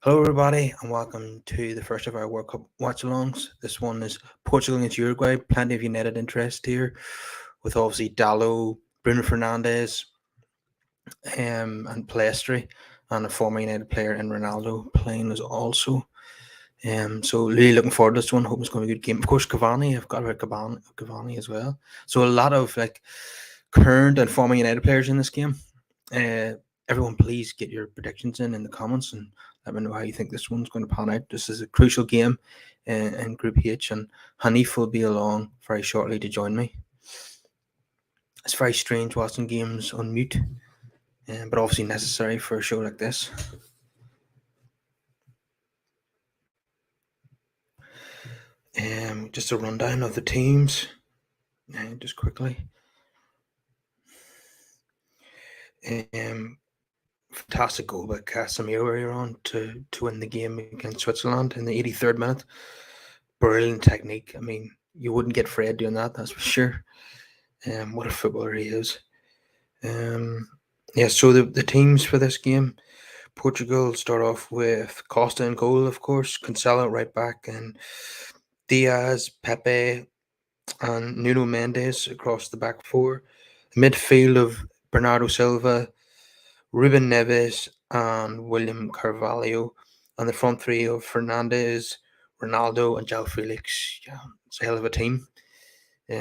Hello, everybody, and welcome to the first of our World Cup watch-alongs. This one is Portugal against Uruguay. Plenty of United interest here, with obviously Dallo, Bruno Fernandes, and Palestri, and a former United player in Ronaldo playing as also. So really looking forward to this one. Hope it's going to be a good game. Of course, Cavani. I've got about Cavani as well. So a lot of current and former United players in this game. Uh, Everyone, please get your predictions in the comments and let me know how you think this one's going to pan out. This is a crucial game in Group H, and Haneef will be along very shortly to join me. It's very strange watching games on mute, but obviously necessary for a show like this. Just a rundown of the teams, just quickly. Fantastic goal by Casemiro earlier on to win the game against Switzerland in the 83rd minute. Brilliant technique. I mean, you wouldn't get Fred doing that, that's for sure. What a footballer he is. So the teams for this game, Portugal start off with Costa in goal, of course, Cancelo right back, and Diaz, Pepe, and Nuno Mendes across the back four. Midfield of Bernardo Silva, Ruben Neves, and William Carvalho, and the front three of Fernandes, Ronaldo, and João Felix. Yeah, it's a hell of a team. They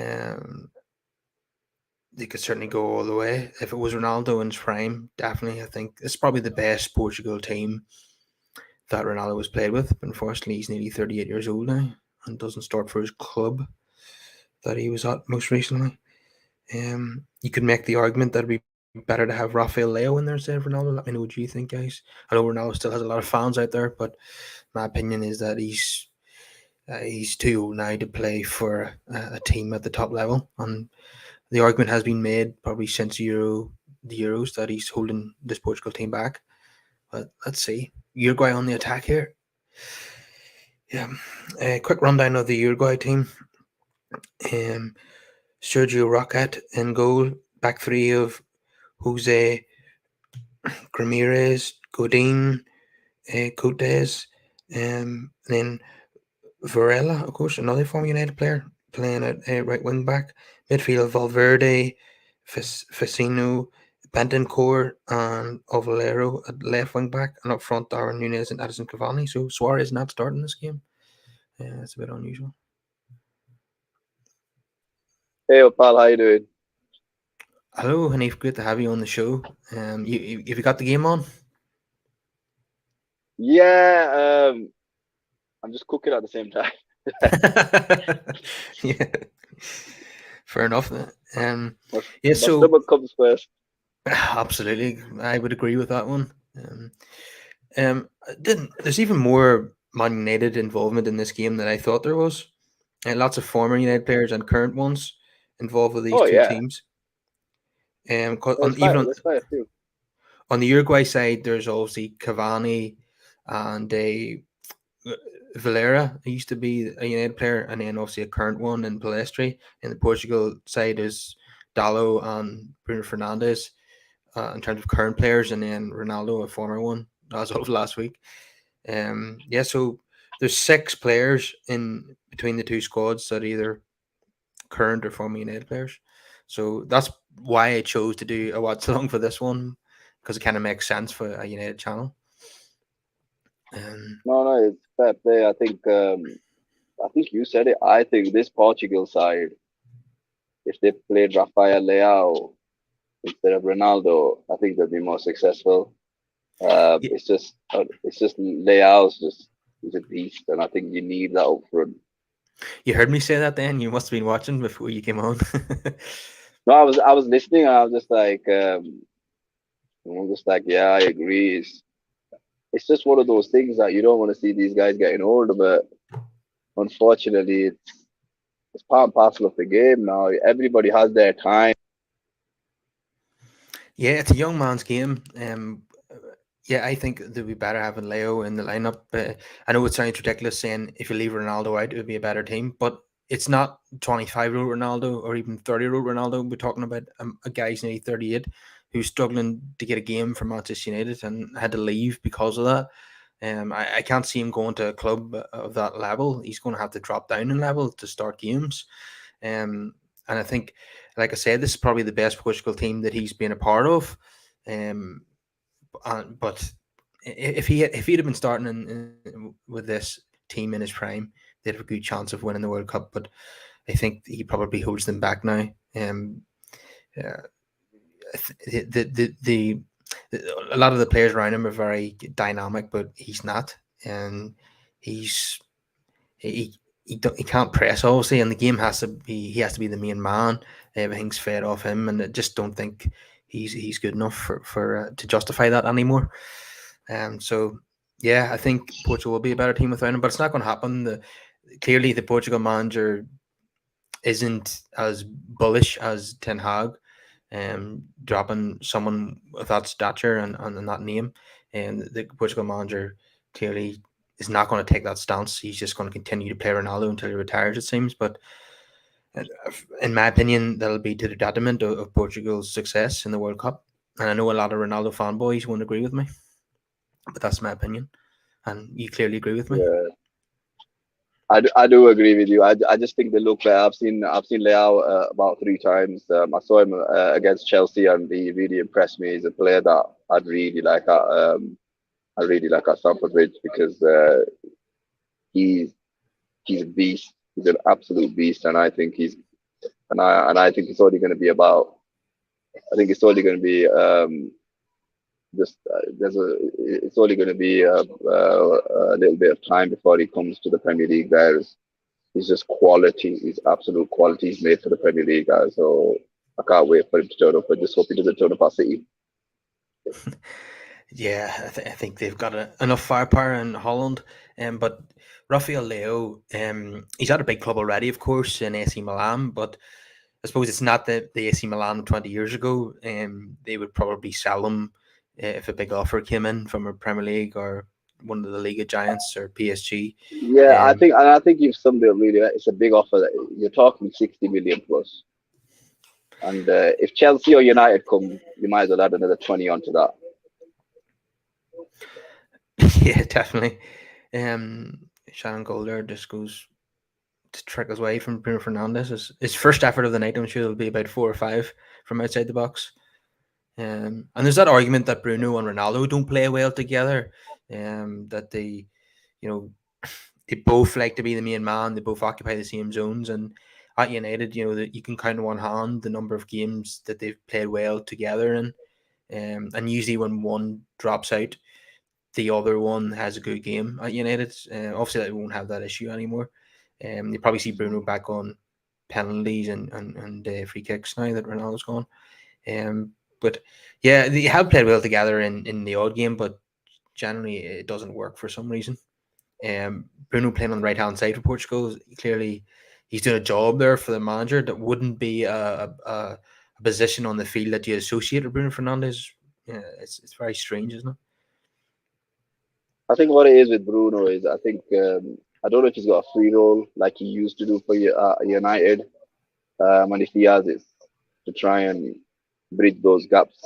could certainly go all the way. If it was Ronaldo in his prime, definitely, I think it's probably the best Portugal team that Ronaldo has played with. But unfortunately, he's nearly 38 years old now and doesn't start for his club that he was at most recently. You could make the argument that it'd be better to have Rafael Leo in there instead of Ronaldo. Let me know what you think, guys. I know Ronaldo still has a lot of fans out there, but my opinion is that he's too old now to play for a team at the top level. And the argument has been made probably since the Euros that he's holding this Portugal team back. But let's see. Uruguay on the attack here. Yeah. A quick rundown of the Uruguay team. Sergio Rocket in goal. Back three of Jose Ramirez, Godin, Cortez, and then Varela, of course, another former United player, playing at right wing back. Midfield Valverde, Facino, Bentancur, and Ovalero at left wing back, and up front Darwin Nunez and Edison Cavani. So Suarez not starting this game. It's a bit unusual. Hey, Opal, how you doing? Hello, Haneef. Great to have you on the show. Have you got the game on? Yeah, I'm just cooking at the same time. Yeah, fair enough. My, Yeah. my So stomach comes first. absolutely, I would agree with that one. There's even more Man United involvement in this game than I thought there was. Lots of former United players and current ones involved with these Oh two yeah, teams. there's quite a few. On the Uruguay side, there's obviously Cavani and a Valera. He used to be a United player, and then obviously a current one in Palestri. And the Portugal side is Dallo and Bruno Fernandes in terms of current players, and then Ronaldo, a former one, as of last week. So there's six players in between the two squads that are either current or former United players. So that's why I chose to do a watch along for this one, because it kind of makes sense for a United channel. No, it's fair play. I think you said it. I think this Portugal side, if they played Rafael Leao instead of Ronaldo, I think they'd be more successful. Yeah, It's just Leao's just he's a beast, and I think you need that up front. you heard me say that then? You must have been watching before you came on. No, I was listening, and I was just like, yeah, I agree. It's just one of those things that you don't want to see these guys getting older, but unfortunately, it's part and parcel of the game now. Everybody has their time. Yeah, it's a young man's game. I think they'd be better having Leo in the lineup. I know it sounds ridiculous saying if you leave Ronaldo out, it would be a better team, but it's not 25-year-old Ronaldo or even 30-year-old Ronaldo. We're talking about a guy who's nearly 38 who's struggling to get a game for Manchester United and had to leave because of that. I can't see him going to a club of that level. He's going to have to drop down in level to start games. And I think, like I said, this is probably the best Portugal team that he's been a part of. But if he'd have been starting with this team in his prime, they'd have a good chance of winning the World Cup. But I think he probably holds them back now. Uh, the a lot of the players around him are very dynamic, but he's not, and he's he can't press obviously, and the game has to be he has to be the main man. Everything's fed off him, and I just don't think he's good enough for to justify that anymore. So yeah, I think Portugal will be a better team without him, but it's not going to happen. Clearly, the Portugal manager isn't as bullish as Ten Hag, dropping someone of that stature and that name. And the Portugal manager clearly is not going to take that stance. He's just going to continue to play Ronaldo until he retires, it seems. But in my opinion, that'll be to the detriment of Portugal's success in the World Cup. And I know a lot of Ronaldo fanboys won't agree with me, but that's my opinion. And you clearly agree with me. Yeah, I do agree with you. I just think they look better. I've seen Leao about 3 times. I saw him against Chelsea, and he really impressed me. He's a player that I really like at Stamford Bridge because he's he's a beast. He's an absolute beast, and I think I think it's only going to be about. I think it's only going to be just it's only going to be a little bit of time before he comes to the Premier League. He's just quality. He's absolute quality. He's made for the Premier League, guys. So I can't wait for him to turn up. I just hope he doesn't turn up at City. Yeah, I think they've got enough firepower in Holland. But Rafael Leo, he's at a big club already, of course, in AC Milan. But I suppose it's not the AC Milan 20 years ago. They would probably sell him if a big offer came in from a Premier League or one of the Liga Giants or PSG. Yeah, Um, I think you've summed it really. It's a big offer. You're talking 60 million plus, and if Chelsea or United come, you might as well add another 20 onto that. yeah, definitely. Shannon Golder just goes to trick his way from Bruno Fernandes. His first effort of the night, I'm sure it'll be about 4 or 5 from outside the box. And there's that argument that Bruno and Ronaldo don't play well together. That you know, they both like to be the main man. They both occupy the same zones. And at United, that you can count on one hand the number of games that they've played well together. And usually when one drops out, the other one has a good game at United. Obviously, they won't have that issue anymore. You probably see Bruno back on penalties and free kicks now that Ronaldo's gone. But yeah, they have played well together in the odd game, but generally it doesn't work for some reason. Bruno playing on the right hand side for Portugal, clearly he's doing a job there for the manager that wouldn't be a position on the field that you associate with Bruno Fernandes. Yeah, it's very strange, isn't it? I think what it is with Bruno is I don't know if he's got a free role like he used to do for United, and if he has, it's to try and bridge those gaps.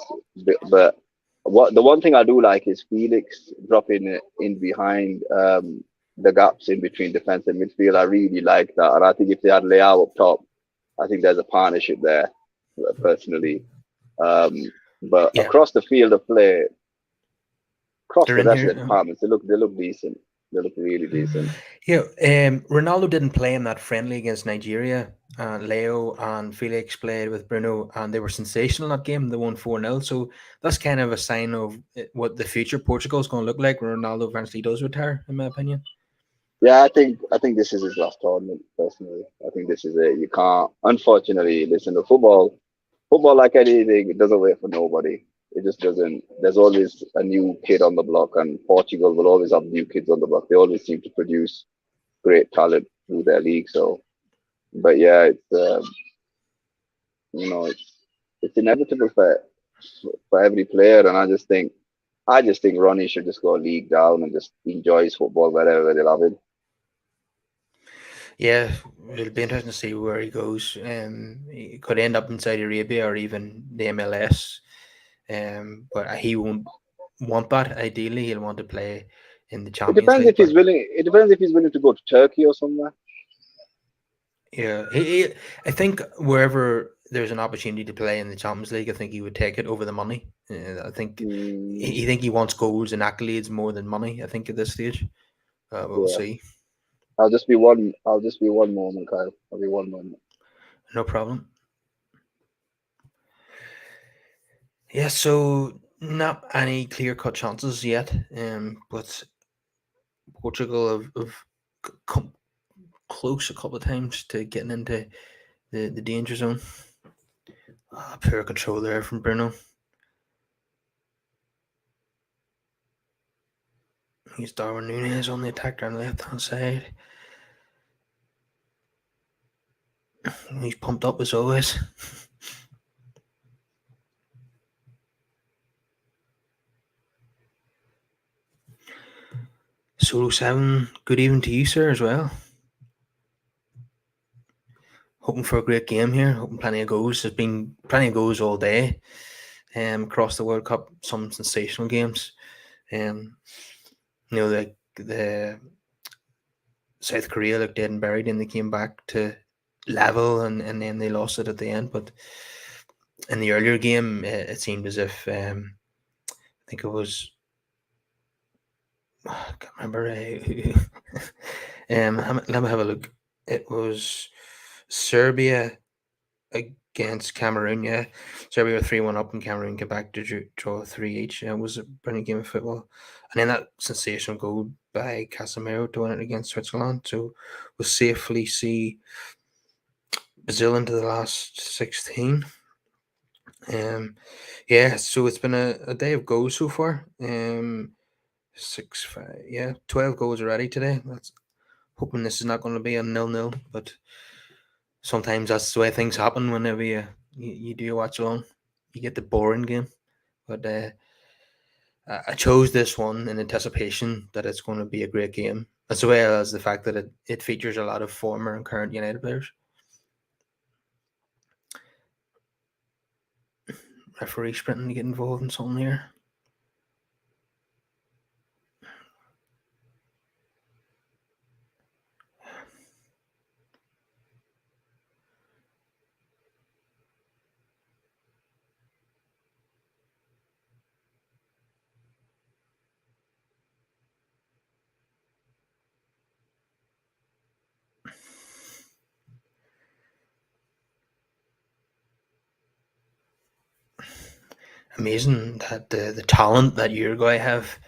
But what the one thing I do like is Felix dropping in behind the gaps in between defense and midfield. I really like that, and I think if they had Leao up top, I think there's a partnership there, personally. Um, but Yeah, across the field of play, across they're the in rest of here. the departments, they look decent. They look really decent. Yeah, Ronaldo didn't play in that friendly against Nigeria. Leo and Felix played with Bruno, and they were sensational in that game. They won 4-0. So that's kind of a sign of what the future Portugal is going to look like when Ronaldo eventually does retire, in my opinion. Yeah, I think this is his last tournament. Personally, I think this is it. You can't, unfortunately, listen to football. Football, like anything, it doesn't wait for nobody. It just doesn't. There's always a new kid on the block, and Portugal will always have new kids on the block. They always seem to produce great talent through their league. So, but yeah, it's inevitable for every player, and I just think Ronnie should just go league down and just enjoy his football wherever they love it. Yeah, it'll be interesting to see where he goes. He could end up in Saudi Arabia or even the MLS. But he won't want that. Ideally, he'll want to play in the It Champions depends League. if But he's willing. It depends if he's willing to go to Turkey or somewhere. yeah, I think wherever there's an opportunity to play in the Champions League, I think he would take it over the money. I think Mm, he think he wants goals and accolades more than money. I think at this stage, but we'll yeah. see. I'll just be one. I'll just be one moment, Kyle. I'll be one moment. No problem. Yeah, so not any clear cut chances yet. But Portugal have come close a couple of times to getting into the danger zone. Poor control there from Bruno. He's Darwin Núñez on the attack down the left hand side. He's pumped up as always. Solo 7, good evening to you, sir, as well. Hoping for a great game here. Hoping plenty of goals. There's been plenty of goals all day across the World Cup. Some sensational games. You know, the South Korea looked dead and buried and they came back to level and then they lost it at the end. But in the earlier game, it seemed as if I think it was I can't remember. Let me have a look. It was Serbia against Cameroon. Yeah, Serbia were 3-1 up, and Cameroon came back to draw 3 each. It was a brilliant game of football, and then that sensational goal by Casemiro to win it against Switzerland. So we'll safely see Brazil into the last 16. Yeah, so it's been a day of goals so far. 6-5. Yeah, 12 goals already today. That's hoping this is not going to be a 0-0, but sometimes that's the way things happen whenever you do watch along. You get the boring game. But I chose this one in anticipation that it's going to be a great game, as well as the fact that it features a lot of former and current United players. Referee sprinting to get involved in something here. Amazing that the talent that Uruguay have,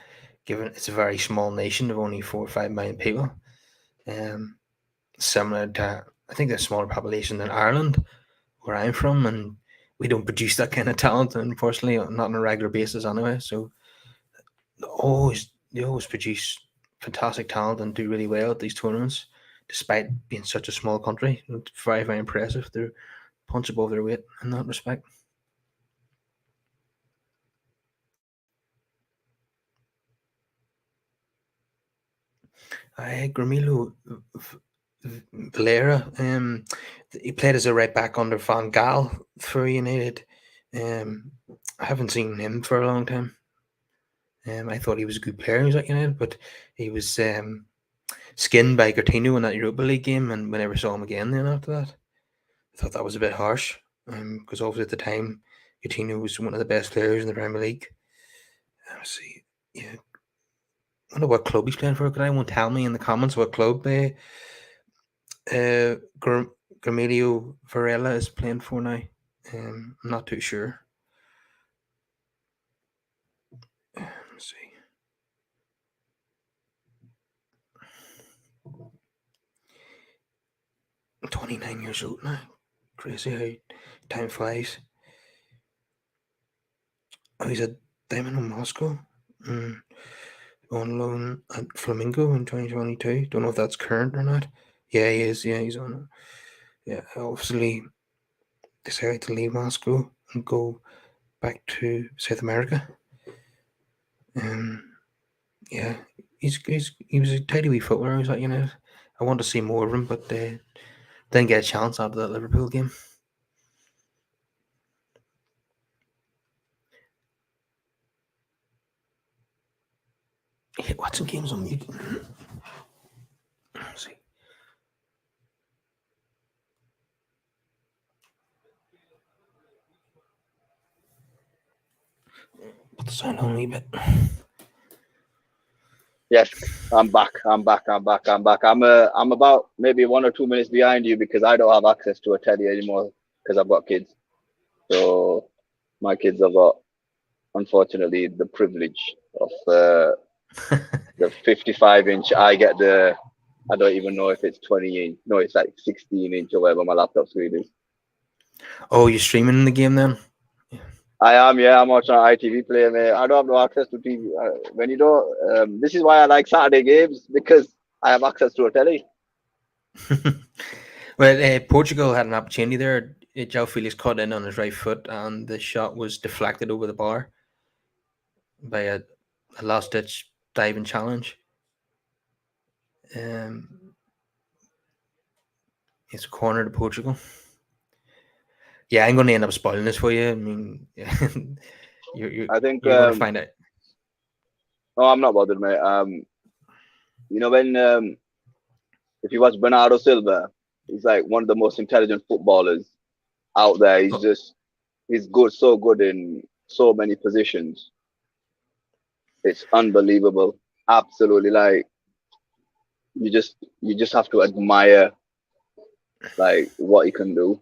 given it's a very small nation of only 4 or 5 million people. Similar to, I think, a smaller population than Ireland, where I'm from, and we don't produce that kind of talent, unfortunately, not on a regular basis anyway. So they always produce fantastic talent and do really well at these tournaments, despite being such a small country. It's very, very impressive. They're punch above their weight in that respect. Gramilo Valera, he played as a right back under Van Gaal for United. Um, I haven't seen him for a long time. I thought he was a good player when he was at United, but he was skinned by Coutinho in that Europa League game, and we never saw him again then after that. I thought that was a bit harsh, because obviously at the time, Coutinho was one of the best players in the Premier League. Let's see. Yeah. I wonder what club he's playing for. Could anyone tell me in the comments what club uh, Gramilio Varela is playing for now? I'm not too sure. Let's see. I'm 29 years old now. Crazy how time flies. Oh, he's at Dynamo Moscow. On loan at Flamingo in 2022. Don't know if that's current or not. Yeah, he is. Yeah, he's on. Yeah, obviously decided to leave Moscow and go back to South America. Yeah, he was a tidy wee footballer. I was like, I want to see more of him, but didn't get a chance after that Liverpool game. hate watching games on mute. Let's see. Put the sound on a wee bit. Yes, I'm back. I'm about maybe 1 or 2 minutes behind you because I don't have access to a telly anymore because I've got kids. So my kids have got, unfortunately, the privilege of the 55-inch. I get I don't even know if it's 20-inch. No, it's like 16-inch or whatever my laptop screen is. Oh, you're streaming the game then? I am, yeah. I'm watching ITV Player, mate. I don't have no access to TV. When you don't, this is why I like Saturday games because I have access to a telly. Well, Portugal had an opportunity there. João Felix caught in on his right foot, and the shot was deflected over the bar by a last-ditch diving challenge. It's a corner to Portugal. Yeah, I'm going to end up spoiling this for you. I mean, I think you're going to find out. No, I'm not bothered, mate. You know when if you watch Bernardo Silva, he's like one of the most intelligent footballers out there. He's good, so good in so many positions. It's unbelievable. Absolutely, like you just have to admire like what he can do.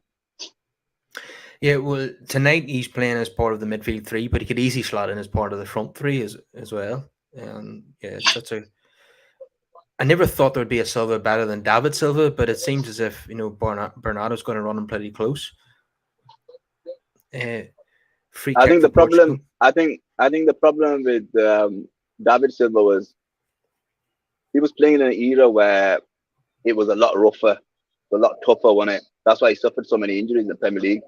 Yeah, well, tonight he's playing as part of the midfield three, but he could easily slot in as part of the front three as well. And yeah, it's such a. I never thought there would be a Silva better than David Silva, but it seems as if Bernardo's going to run him pretty close. Free I kick think for the problem. Portugal. I think the problem with David Silva was he was playing in an era where it was a lot rougher, a lot tougher, wasn't it? That's why he suffered so many injuries in the Premier League.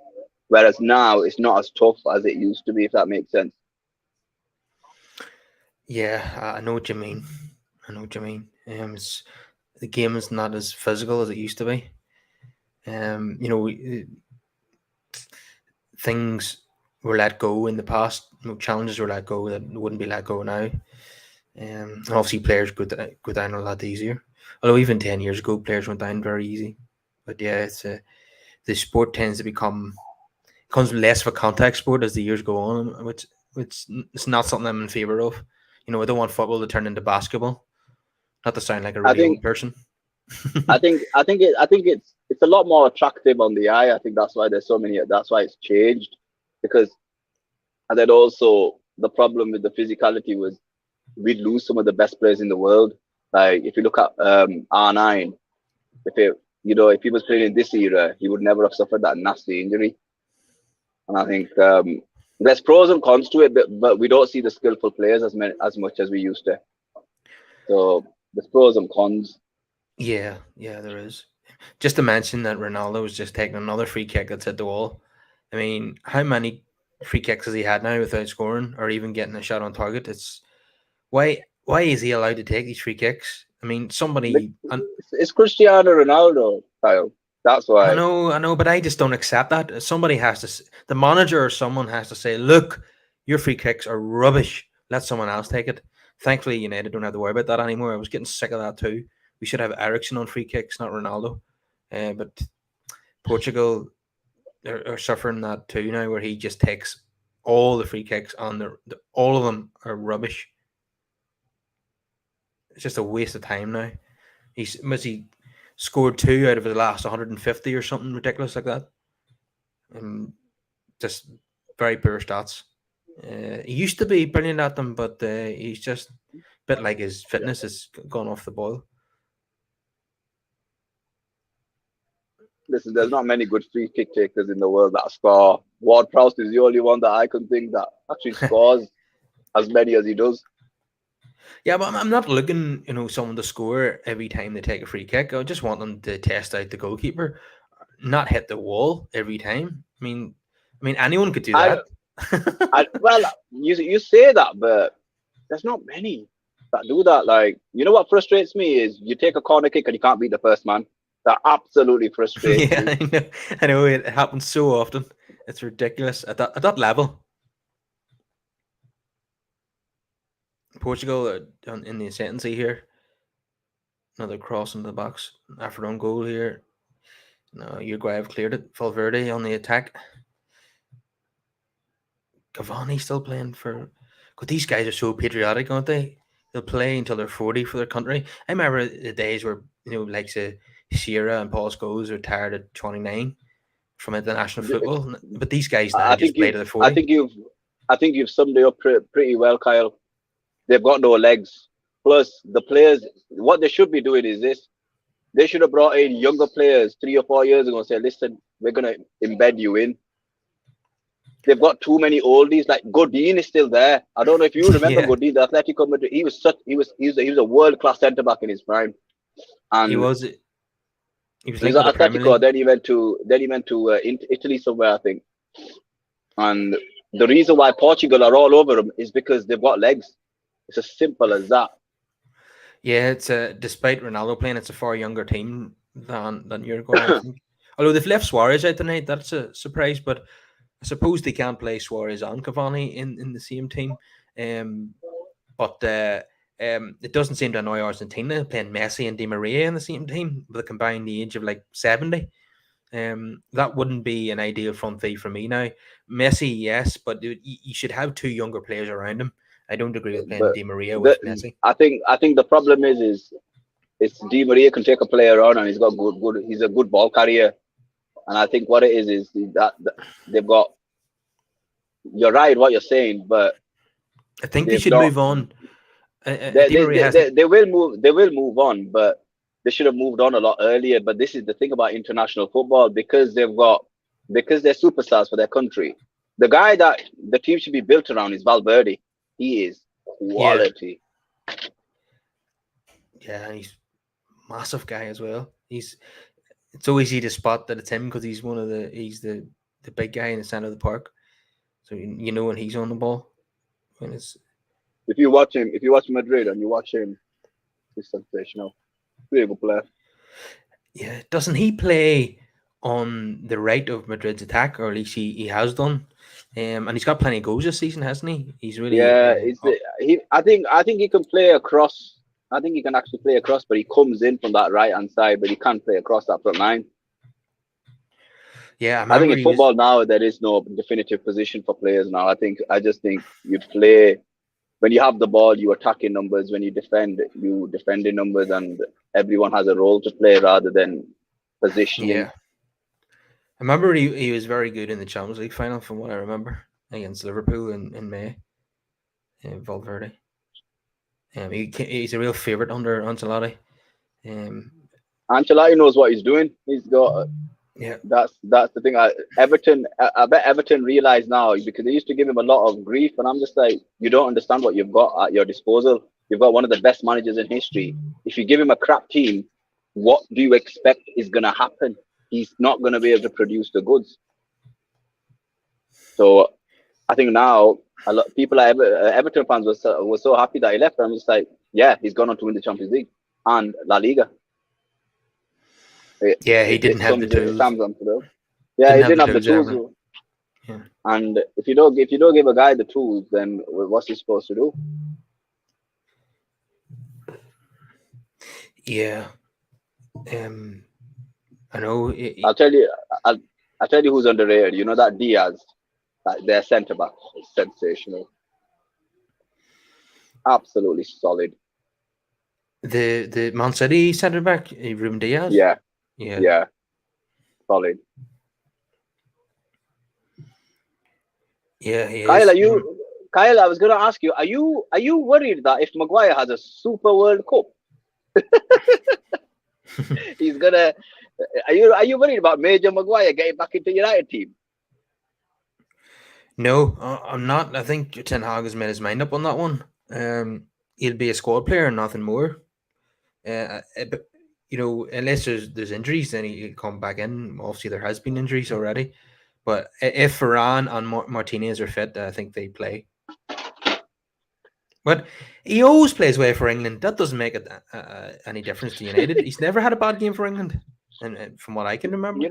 Whereas now it's not as tough as it used to be, if that makes sense. Yeah, I know what you mean. The game is not as physical as it used to be. Things were let go in the past. Challenges were let go that wouldn't be let go now. And obviously, players go down a lot easier. Although even 10 years ago, players went down very easy. But yeah, it's the sport tends to becomes less of a contact sport as the years go on, which it's not something I'm in favor of. I don't want football to turn into basketball. Not to sound like a really old person. I think it's a lot more attractive on the eye. I think that's why there's so many. That's why it's changed because, and then also the problem with the physicality was we'd lose some of the best players in the world. Like if you look at R9, if he was playing in this era, he would never have suffered that nasty injury. And I think there's pros and cons to it, but we don't see the skillful players as much as we used to. So there's pros and cons. Yeah, there is. Just to mention that Ronaldo was just taking another free kick that's hit the wall. I mean, how many free kicks has he had now without scoring or even getting a shot on target? It's why is he allowed to take these free kicks? I mean, somebody. It's Cristiano Ronaldo, Kyle. That's why. I know, but I just don't accept that. Somebody has to, the manager or someone has to say, look, your free kicks are rubbish. Let someone else take it. Thankfully, United don't have to worry about that anymore. I was getting sick of that too. We should have Eriksen on free kicks, not Ronaldo. But Portugal are suffering that too now, where he just takes all the free kicks and all of them are rubbish. It's just a waste of time now. He scored 2 out of the last 150 or something ridiculous like that. Just very poor stats. He used to be brilliant at them, but he's just a bit like his fitness has gone off the boil. Listen, there's not many good free kick takers in the world that score. Ward-Prowse is the only one that I can think that actually scores as many as he does. Yeah, but I'm not looking, someone to score every time they take a free kick. I just want them to test out the goalkeeper, not hit the wall every time. I mean, anyone could do that. Well, you say that, but there's not many that do that. Like, you know what frustrates me is you take a corner kick and you can't beat the first man. That absolutely frustrates me. Yeah, I know. It happens so often. It's ridiculous at that level. Portugal in the ascendancy here. Another cross into the box after own goal here. No, Uruguay have cleared it. Valverde on the attack. Cavani still playing for. God, these guys are so patriotic, aren't they? They'll play until they're 40 for their country. I remember the days where, like say Sierra and Paul Scholes retired at 29 from international football. But these guys now I just think play you've to their I 40. think you've I think you've summed it up pretty well, Kyle. They've got no legs. Plus, the players, what they should be doing is this: they should have brought in younger players 3 or 4 years ago and said, "Listen, we're gonna embed you in." They've got too many oldies. Like Godin is still there. I don't know if you remember Yeah, Godin, the Atletico Madrid. He was a world class centre back in his prime, he and was he was he was linked with at the Premier Atletico. League. Then he went to Italy somewhere, I think. And the reason why Portugal are all over him is because they've got legs. It's as simple as that. Yeah, it's despite Ronaldo playing, it's a far younger team than Uruguay, I think. Although they've left Suarez out tonight, that's a surprise. But I suppose they can't play Suarez and Cavani in the same team. But it doesn't seem to annoy Argentina playing Messi and Di Maria in the same team with a combined age of like 70. That wouldn't be an ideal front three for me now. Messi, yes, but you should have two younger players around him. I don't agree with playing But Di Maria the, with Messi. I think the problem is it's Di Maria can take a player on and he's a good ball carrier. And I think what it is that they've got. You're right what you're saying, but I think they they've should not. move on. They, Di they, Maria they, hasn't. they, they will move. They will move on, but they should have moved on a lot earlier. But this is the thing about international football because they're superstars for their country. The guy that the team should be built around is Valverde. He is Yeah, quality. yeah, and he's a massive guy as well. It's so easy to spot that it's him because he's the big guy in the center of the park. So you know when he's on the ball. When it's If you watch Madrid and you watch him, he's sensational. Really good player. yeah, doesn't he play on the right of Madrid's attack, or at least he has done. And he's got plenty of goals this season, hasn't he? He's really Yeah, he. I think he can play across. I think he can actually play across, but he comes in from that right hand side, but he can't play across that front line. yeah. I I think remember in he was football now there is no definitive position for players now. I just think you play when you have the ball, you attack in numbers. When you defend in numbers, and everyone has a role to play rather than positioning. yeah. I remember he was very good in the Champions League final, from what I remember, against Liverpool in May. Valverde. He's a real favorite under Ancelotti. Ancelotti knows what he's doing. He's got Yeah, that's the thing. I bet Everton realize now because they used to give him a lot of grief, and I'm just like, you don't understand what you've got at your disposal. You've got one of the best managers in history. If you give him a crap team, what do you expect is gonna happen? He's not gonna be able to produce the goods. So I think now a lot people like Everton fans were so happy that he left. I'm just like, yeah, he's gone on to win the Champions League and La Liga. yeah. He didn't have the It tools. comes on to them. Yeah, Didn't he have didn't the have the tools tools. ever. Yeah, And if you don't give a guy the tools, then what's he supposed to do? yeah. I know. I'll tell you. I'll tell you who's underrated. You know that Diaz, their centre back, is sensational. Absolutely solid. The Man City centre back, Ruben Diaz. Yeah, Yeah, yeah, solid. yeah. He Kyle, is. Kyle, I was gonna ask you, are you worried that if Maguire has a Super World Cup, he's gonna? Are you worried about Major Maguire getting back into United team? No, I'm not. I think Ten Hag has made his mind up on that one. He'll be a squad player and nothing more. But unless there's injuries, then he'll come back in. Obviously, there has been injuries already, but if Varane and Martinez are fit, I think they play. But he always plays away for England. That doesn't make it any difference to United. He's never had a bad game for England, and from what I can remember.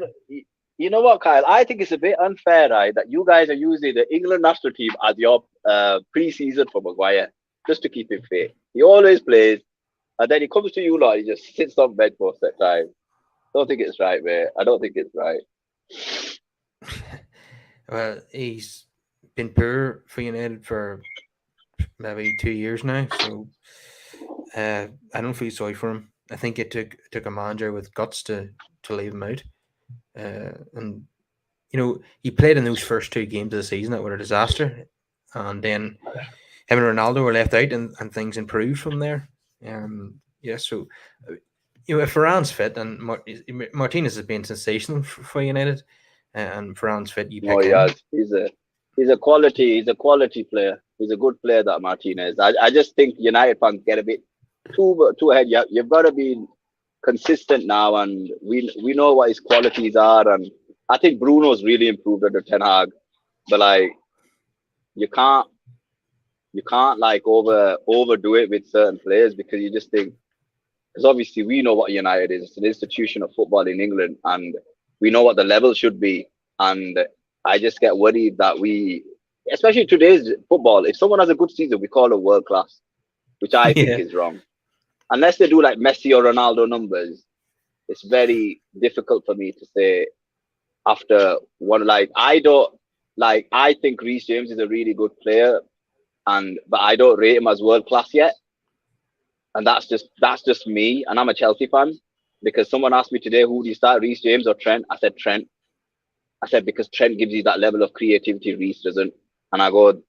You know what, Kyle? I think it's a bit unfair, right, that you guys are using the England national team as your pre-season for Maguire. just to keep him fit. He always plays, and then he comes to you lot. He just sits on bed most of the time. Don't think it's right, man. I don't think it's right. Well, he's been poor for United for maybe 2 years now, so I don't feel sorry for him. I think it took a manager with guts to leave him out, and he played in those first 2 games of the season that were a disaster, and then him and Ronaldo were left out, and things improved from there. Yeah, so if Varane's fit and Martinez has been sensational for United, and Varane's fit, you No, pick he him. has. He's a quality player. He's a good player, that Martinez. I just think United fans get a bit too ahead. You've got to be consistent now, and we know what his qualities are. And I think Bruno's really improved under Ten Hag, but like you can't like overdo it with certain players, because you just think, because obviously we know what United is. It's an institution of football in England, and we know what the level should be. And I just get worried that especially today's football, if someone has a good season, we call it world class, which I think Yeah. is wrong. Unless they do like Messi or Ronaldo numbers, it's very difficult for me to say after one. I think Reece James is a really good player, but I don't rate him as world class yet. And that's just me. And I'm a Chelsea fan, because someone asked me today, who do you start, Reece James or Trent? I said Trent. I said, because Trent gives you that level of creativity Reece doesn't. And I go,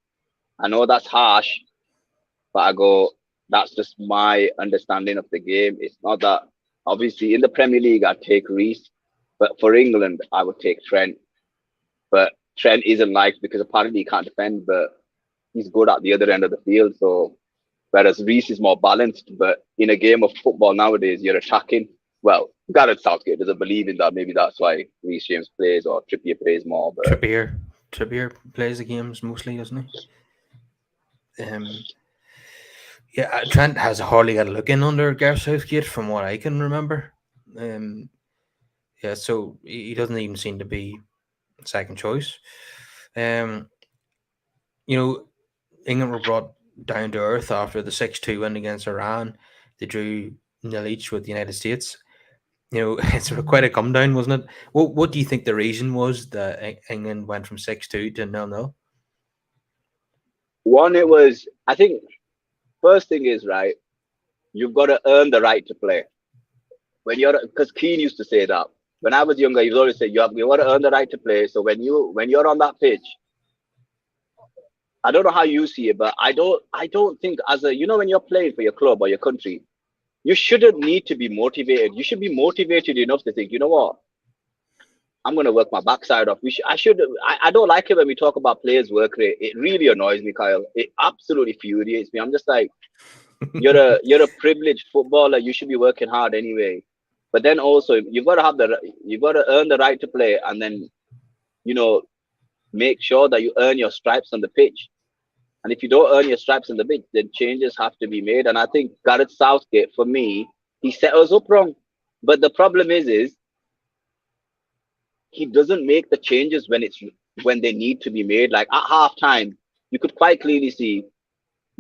I know that's harsh, but I go, that's just my understanding of the game. It's not that, obviously in the Premier League I'd take Reece, but for England I would take Trent. But Trent isn't liked because apparently he can't defend, but he's good at the other end of the field. So whereas Reece is more balanced, but in a game of football nowadays, you're attacking. Well, Gareth Southgate doesn't believe in that. Maybe that's why Reece James plays, or Trippier plays more. But Trippier plays the games mostly, doesn't he? Yeah, Trent has hardly got a look in under Gareth Southgate, from what I can remember. Yeah, so he doesn't even seem to be second choice. England were brought down to earth after the 6-2 win against Iran. They drew 0 each with the United States. It's quite a come down, wasn't it? What do you think the reason was that England went from 6-2 to 0-0? One, it was, I think, first thing is, right, you've got to earn the right to play. Because Keane used to say that. When I was younger, he would always say, you got to earn the right to play. So when you're on that pitch, I don't know how you see it, but I don't think when you're playing for your club or your country, you shouldn't need to be motivated. You should be motivated enough to think, you know what? I'm going to work my backside off. I don't like it when we talk about players' work rate. It really annoys me, Kyle. It absolutely infuriates me. I'm just like, you're a privileged footballer. You should be working hard anyway. But then also you've got to earn the right to play, and then, make sure that you earn your stripes on the pitch. And if you don't earn your stripes on the pitch, then changes have to be made. And I think Gareth Southgate, for me, he set us up wrong. But the problem is he doesn't make the changes when they need to be made. Like at halftime, you could quite clearly see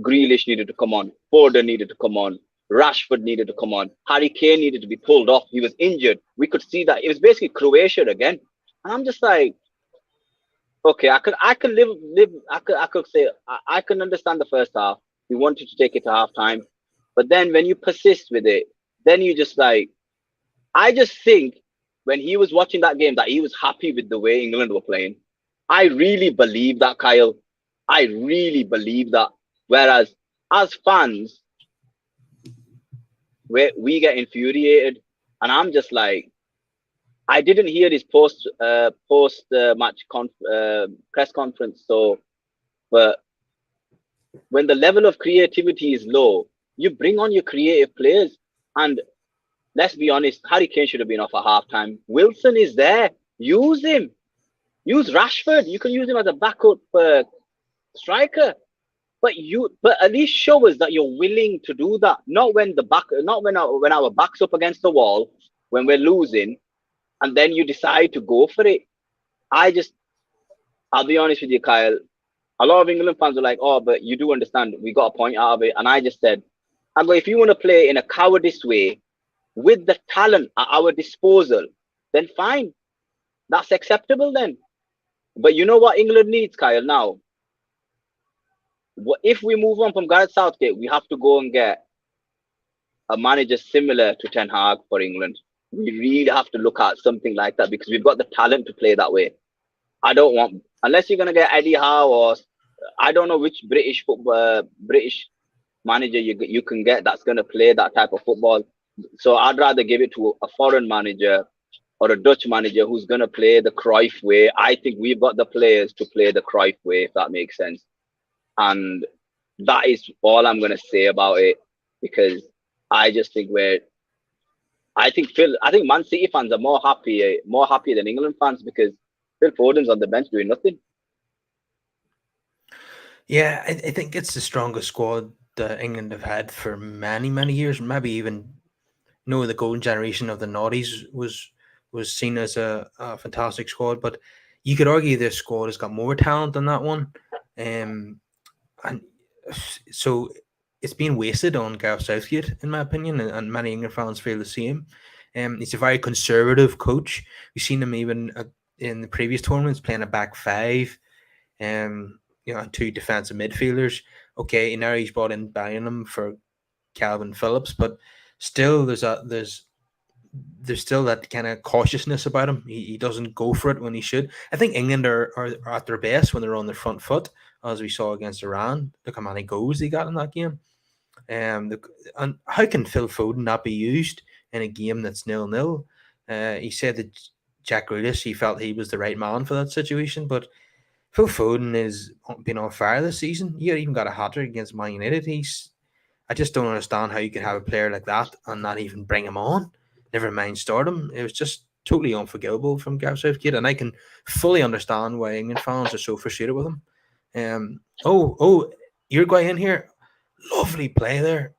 Grealish needed to come on, Foden needed to come on, Rashford needed to come on, Harry Kane needed to be pulled off. He was injured. We could see that it was basically Croatia again. And I'm just like, okay, I could say I can understand the first half. He wanted to take it to halftime, but then when you persist with it, then you just like, I just think when he was watching that game that he was happy with the way England were playing. I really believe that, Kyle. I really believe that. Whereas as fans, we get infuriated, and I'm just like, I didn't hear his post match press conference. But when the level of creativity is low, you bring on your creative players. And let's be honest, Harry Kane should have been off at halftime. Wilson is there. Use him. Use Rashford. You can use him as a backup striker. But at least show us that you're willing to do that. Not when our back's up against the wall, when we're losing, and then you decide to go for it. I'll be honest with you, Kyle. a lot of England fans were like, "Oh, but you do understand, we got a point out of it." And I just said, "I go, if you want to play in a cowardice way with the talent at our disposal, then fine, that's acceptable then." But you know what England needs, Kyle? Now, if we move on from Gareth Southgate, we have to go and get a manager similar to Ten Hag for England. We really have to look at something like that because we've got the talent to play that way. I don't want, unless you're gonna get Eddie Howe or I don't know which British manager you can get that's gonna play that type of football. So I'd rather give it to a foreign manager or a Dutch manager who's gonna play the Cruyff way. I think we've got the players to play the Cruyff way, if that makes sense. And that is all I'm gonna say about it because I just think I think Man City fans are more happy than England fans because Phil Foden's on the bench doing nothing. Yeah, I think it's the strongest squad that England have had for many, many years. Maybe even the golden generation of the noughties was seen as a fantastic squad, but you could argue this squad has got more talent than that one. And so it's been wasted on Gareth Southgate, in my opinion, and many England fans feel the same. He's a very conservative coach. We've seen him even in the previous tournaments playing a back five, two defensive midfielders. Okay, now he's brought in Bellingham for Calvin Phillips, but still there's still that kind of cautiousness about him. He doesn't go for it when he should. I think England are at their best when they're on their front foot, as we saw against Iran. Look how many goals they got in that game. And how can Phil Foden not be used in a game that's 0-0? He said that Jack Grealish, he felt he was the right man for that situation, but Phil Foden has been on fire this season. He even got a hat-trick against Man United. I just don't understand how you could have a player like that and not even bring him on. Never mind start him. It was just totally unforgivable from Gareth Southgate, and I can fully understand why England fans are so frustrated with him. Uruguay in here. Lovely play there.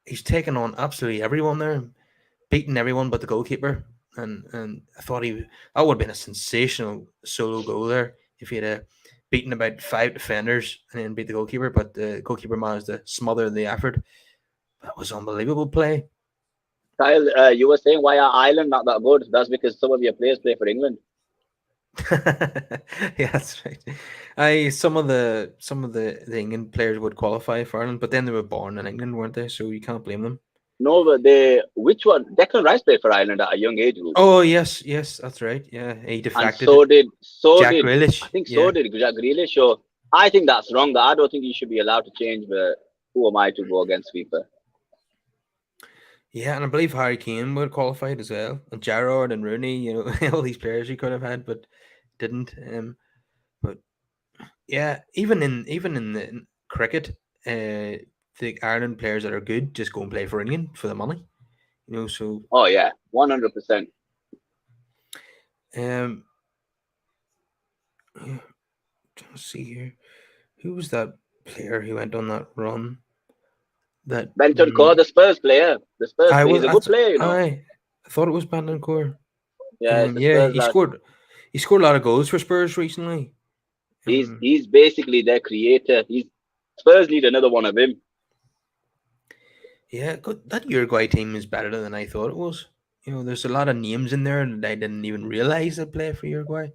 He's taken on absolutely everyone there, beating everyone but the goalkeeper. And I thought that would have been a sensational solo goal there if he had beaten about 5 defenders and then beat the goalkeeper, but the goalkeeper managed to smother the effort. That was unbelievable play. Kyle, you were saying why are Ireland not that good? That's because some of your players play for England. Yeah, that's right. Some of the England players would qualify for Ireland, but then they were born in England, weren't they? So you can't blame them. No, but which one? Declan Rice played for Ireland at a young age group. Oh yes, that's right. Yeah, he defected. And so Jack did Grealish. I think so did Jack Grealish. So I think that's wrong. That I don't think you should be allowed to change. But who am I to go against FIFA? Yeah, and I believe Harry Kane would have qualified as well, and Gerrard and Rooney. All these players he could have had, but didn't. But yeah, even in the cricket, the Ireland players that are good just go and play for England for the money. So. Oh yeah, 100%. Yeah, let's see here. Who was that player who went on that run? That Bentancur, the Spurs player. He's a good player, I thought it was Bentancur. Yeah, he scored. He scored a lot of goals for Spurs recently. He's basically their creator. Spurs need another one of him. Yeah, that Uruguay team is better than I thought it was. There's a lot of names in there that I didn't even realize they play for Uruguay.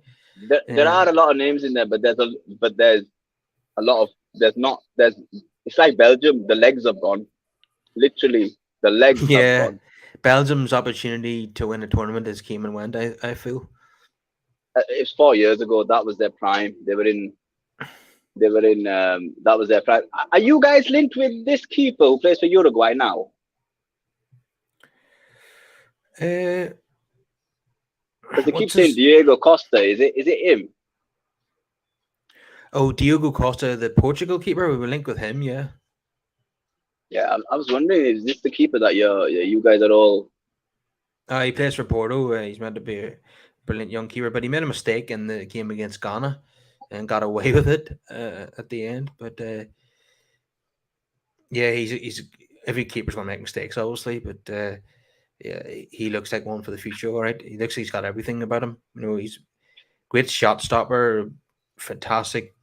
There are a lot of names in there, but there's a lot of it's like Belgium. The legs have gone. Literally, the legs have gone. Belgium's opportunity to win a tournament has came and went. I feel. It's 4 years ago. That was their prime. They were in. That was their prime. Are you guys linked with this keeper who plays for Uruguay now? Because they keep saying Diego Costa. Is it him? Oh, Diego Costa, the Portugal keeper. We were linked with him. Yeah. Yeah, I was wondering, is this the keeper that you guys are all? He plays for Porto. He's meant to be a brilliant young keeper, but he made a mistake in the game against Ghana and got away with it at the end. But yeah, he's every keeper's gonna make mistakes, obviously. But yeah, he looks like one for the future. All right, he looks like he's got everything about him. He's great shot stopper, fantastic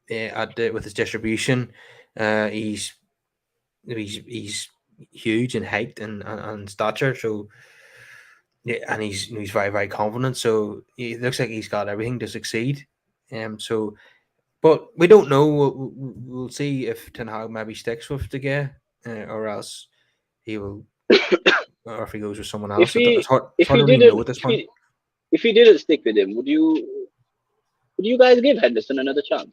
with his distribution. He's huge in height and stature. So yeah, and he's very, very confident. So it looks like he's got everything to succeed. So, but we don't know. We'll see if Ten Hag maybe sticks with De Gea, or else he will, or if he goes with someone If else. It's he hard. It's if hard he to really know didn't at this if point. he didn't stick with him, would you guys give Henderson another chance?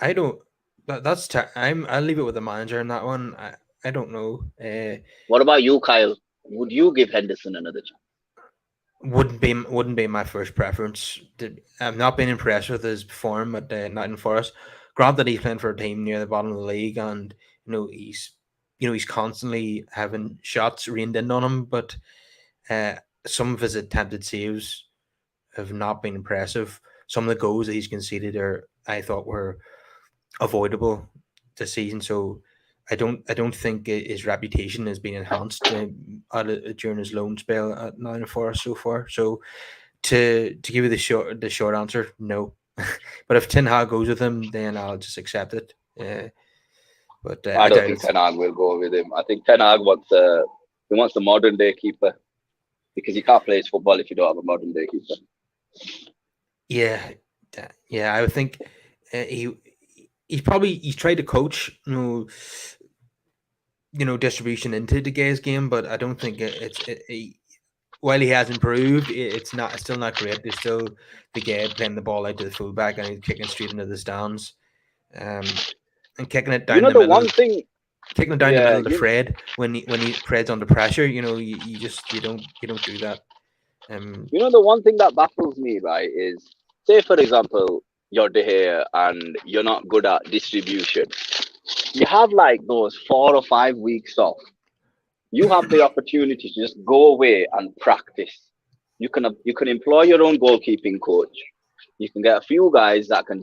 I don't. That's. I'll leave it with the manager in that one. I don't know. What about you, Kyle? Would you give Henderson another chance? Wouldn't be my first preference. I've not been impressed with his form at Nottingham Forest. Granted, he's playing for a team near the bottom of the league, and he's constantly having shots rained in on him. But some of his attempted saves have not been impressive. Some of the goals that he's conceded I thought were avoidable this season. So I don't think his reputation has been enhanced during his loan spell at Nottingham Forest so far. So to give you the short answer, no. But if Ten Hag goes with him, then I'll just accept it. But I don't think Ten Hag will go with him. I think Ten Hag wants the modern day keeper, because you can't play his football if you don't have a modern day keeper. Yeah, I would think he's tried to coach distribution into De Gea's game, but I don't think while he has improved, it's still not great. There's still De Gea playing the ball out to the fullback and he's kicking straight into the stands, and kicking it down the middle. Kicking it down the middle to Fred when Fred's under pressure. You don't do that. The one thing that baffles me, right, is, say for example, you're De Gea and you're not good at distribution. You have like those 4 or 5 weeks off. You have the opportunity to just go away and practice. You can employ your own goalkeeping coach. You can get a few guys that can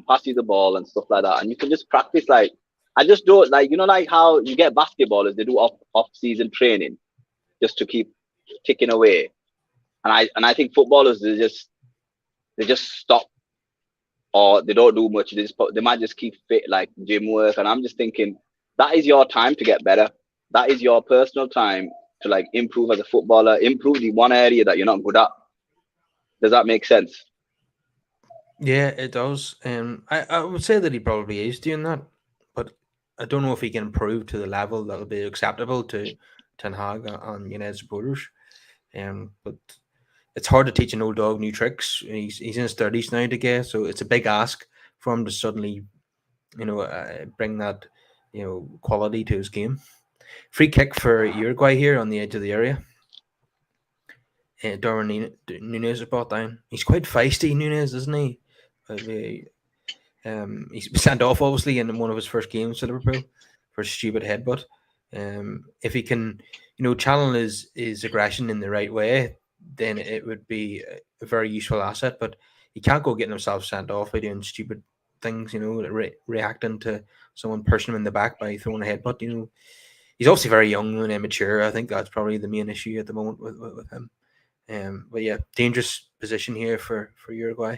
pass you the ball and stuff like that, and you can just practice. Like, I just don't like how you get basketballers, they do off season training just to keep ticking away. And I think footballers, they just stop, or they don't do much. They might just keep fit, like gym work. And I'm just thinking, that is your time to get better. That is your personal time to like improve as a footballer, improve the one area that you're not good at. Does that make sense? Yeah, it does. I would say that he probably is doing that, but I don't know if he can improve to the level that will be acceptable to Ten Hag and United supporters. But it's hard to teach an old dog new tricks. He's in his 30s now, De Gea, so it's a big ask for him to suddenly, bring that, quality to his game. Free kick for Uruguay here on the edge of the area. Darwin Nunez is brought down. He's quite feisty, Nunez, isn't he? He's sent off obviously in one of his first games to Liverpool for a stupid headbutt. If he can, channel his aggression in the right way, then it would be a very useful asset. But he can't go getting himself sent off by doing stupid things, reacting to someone pushing him in the back by throwing a headbutt. He's obviously very young and immature. I think that's probably the main issue at the moment with him. But yeah, dangerous position here for Uruguay.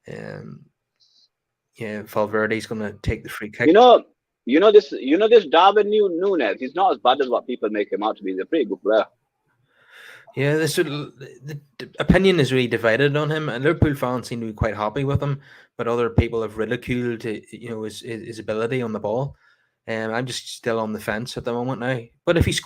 Yeah, Valverde's going to take the free kick. This Darwin Nunez. He's not as bad as what people make him out to be. He's a pretty good player. Yeah, the opinion is really divided on him, and Liverpool fans seem to be quite happy with him, but other people have ridiculed his ability on the ball. I'm just still on the fence at the moment now. But if he's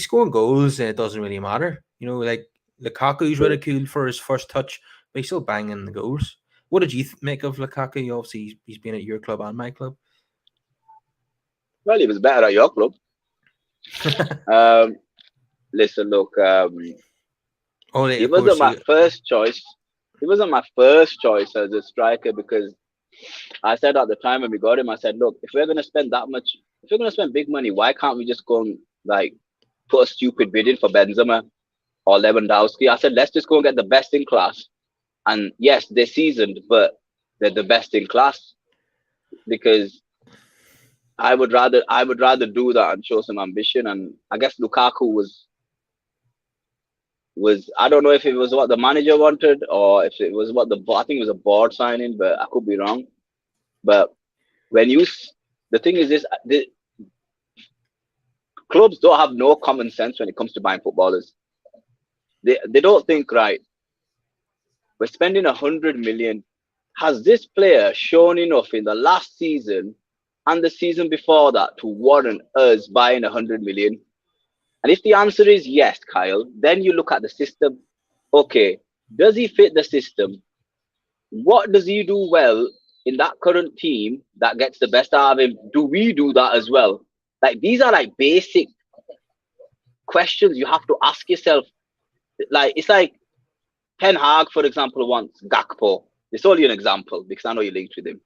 scoring goals, it doesn't really matter. Like Lukaku's ridiculed for his first touch, but he's still banging the goals. What did you make of Lukaku? Obviously, he's been at your club and my club. Well, he was better at your club. Listen, look. He wasn't my first choice. He wasn't my first choice as a striker, because I said at the time when we got him, I said, look, if we're going to spend that much, if we're going to spend big money, why can't we just go and like put a stupid bid in for Benzema or Lewandowski? I said, let's just go and get the best in class. And yes, they're seasoned, but they're the best in class, because I would rather do that and show some ambition. And I guess Lukaku was was, I don't know if it was what the manager wanted or if it was what I think it was a board signing, but I could be wrong. But when the thing is this, the clubs don't have no common sense when it comes to buying footballers. They don't think, right, we're spending 100 million. Has this player shown enough in the last season and the season before that to warrant us buying 100 million? And if the answer is yes, Kyle, then you look at the system. Okay, does he fit the system? What does he do well in that current team that gets the best out of him? Do we do that as well? Like, these are like basic questions you have to ask yourself. Like, it's like Ten Hag, for example, wants Gakpo. It's only an example because I know you're linked with him.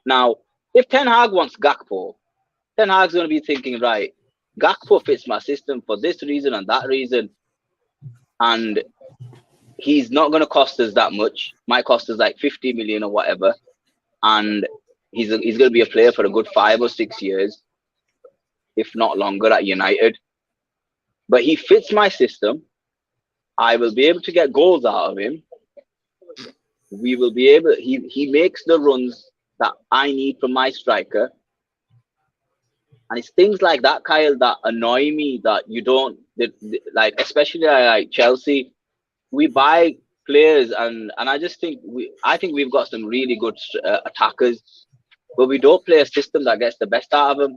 Now, if Ten Hag wants Gakpo, Ten Hag's going to be thinking, right, Gakpo fits my system for this reason and that reason. And he's not going to cost us that much. Might cost us like 50 million or whatever. And he's going to be a player for a good 5 or 6 years, if not longer, at United. But he fits my system. I will be able to get goals out of him. We will be able, he makes the runs that I need from my striker. And it's things like that, Kyle, that annoy me, that you don't, like, especially like Chelsea, we buy players and I just think I think we've got some really good attackers, but we don't play a system that gets the best out of them.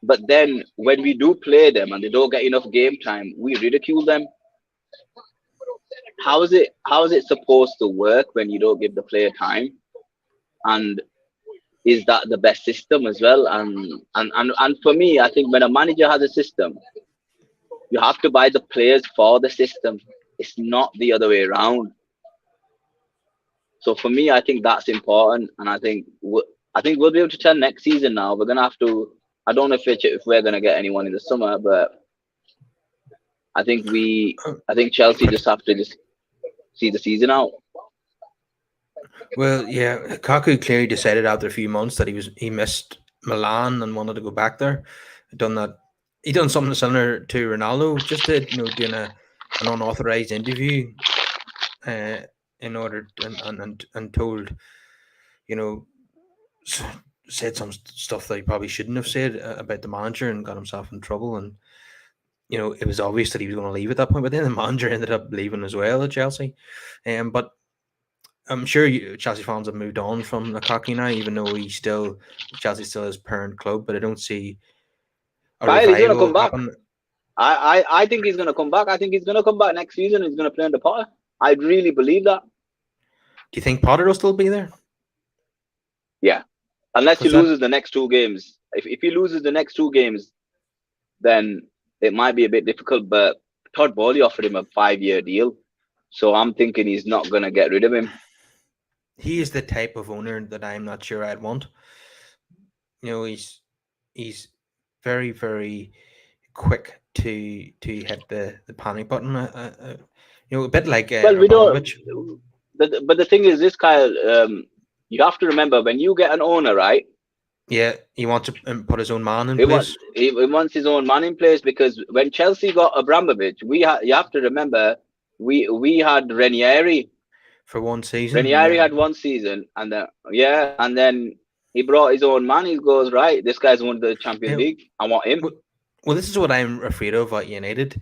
But then when we do play them and they don't get enough game time, we ridicule them. How is it supposed to work when you don't give the player time? And is that the best system as well? And for me, I think when a manager has a system, you have to buy the players for the system. It's not the other way around. So for me, I think that's important, and I think we'll be able to tell next season. Now we're gonna have to. I don't know if we're gonna get anyone in the summer, but I think Chelsea just have to just see the season out. Well, yeah, Kaku clearly decided after a few months that he missed Milan and wanted to go back there. He done something similar to Ronaldo, just did doing an unauthorized interview, in order and told, said some stuff that he probably shouldn't have said about the manager and got himself in trouble. And it was obvious that he was going to leave at that point, but then the manager ended up leaving as well at Chelsea. But I'm sure Chelsea fans have moved on from Lukaku now, even though Chelsea still his parent club. But I don't see a Kyle, he's gonna come revival back. I think he's gonna come back. I think he's gonna come back next season. He's gonna play under Potter. I really believe that. Do you think Potter will still be there? Yeah, unless he loses the next 2 games. If he loses the next 2 games, then it might be a bit difficult. But Todd Bowley offered him a 5-year deal, so I'm thinking he's not gonna get rid of him. He is the type of owner that I'm not sure I'd want. He's very, very quick to hit the panic button. A bit like well, we don't. But the thing is, this, Kyle, you have to remember, when you get an owner, right? Yeah, he wants to put his own man in place. He wants his own man in place, because when Chelsea got Abramovich, you have to remember, we had Ranieri for one season. Ranieri had 1 season, and then he brought his own man. He goes, right, this guy's won the Champions League. I want him. Well, this is what I'm afraid of at United.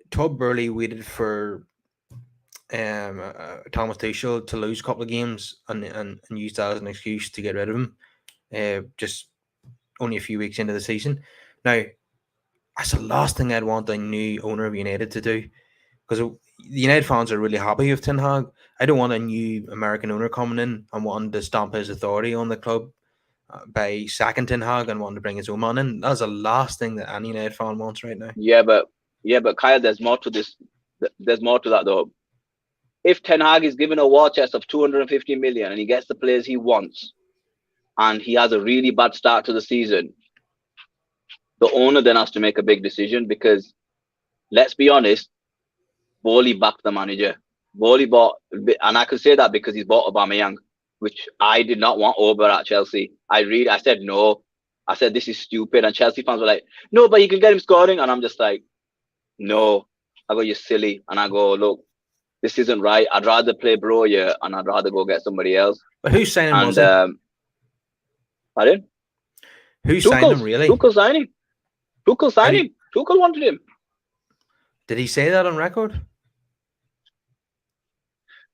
Todd Burley waited for Thomas Tuchel to lose a couple of games and used that as an excuse to get rid of him. Just only a few weeks into the season. Now, that's the last thing I'd want a new owner of United to do, because the United fans are really happy with Ten Hag. I don't want a new American owner coming in and wanting to stamp his authority on the club by sacking Ten Hag and wanting to bring his own man in. That's the last thing that any United fan wants right now. Yeah, but Kyle, there's more to this. There's more to that, though. If Ten Hag is given a war chest of 250 million and he gets the players he wants, and he has a really bad start to the season, the owner then has to make a big decision, because let's be honest, Bowley backed the manager. Bowley bought, and I can say that because he's bought Aubameyang, which I did not want over at Chelsea. I said no. I said this is stupid, and Chelsea fans were like, no, but you can get him scoring, and I'm just like, no. I go, you're silly. And I go, look, this isn't right. I'd rather play bro here, and I'd rather go get somebody else. But who's signing was And it? pardon? Who signed him really? Tuchel signing. Tuchel signing. Tuchel wanted him. Did he say that on record?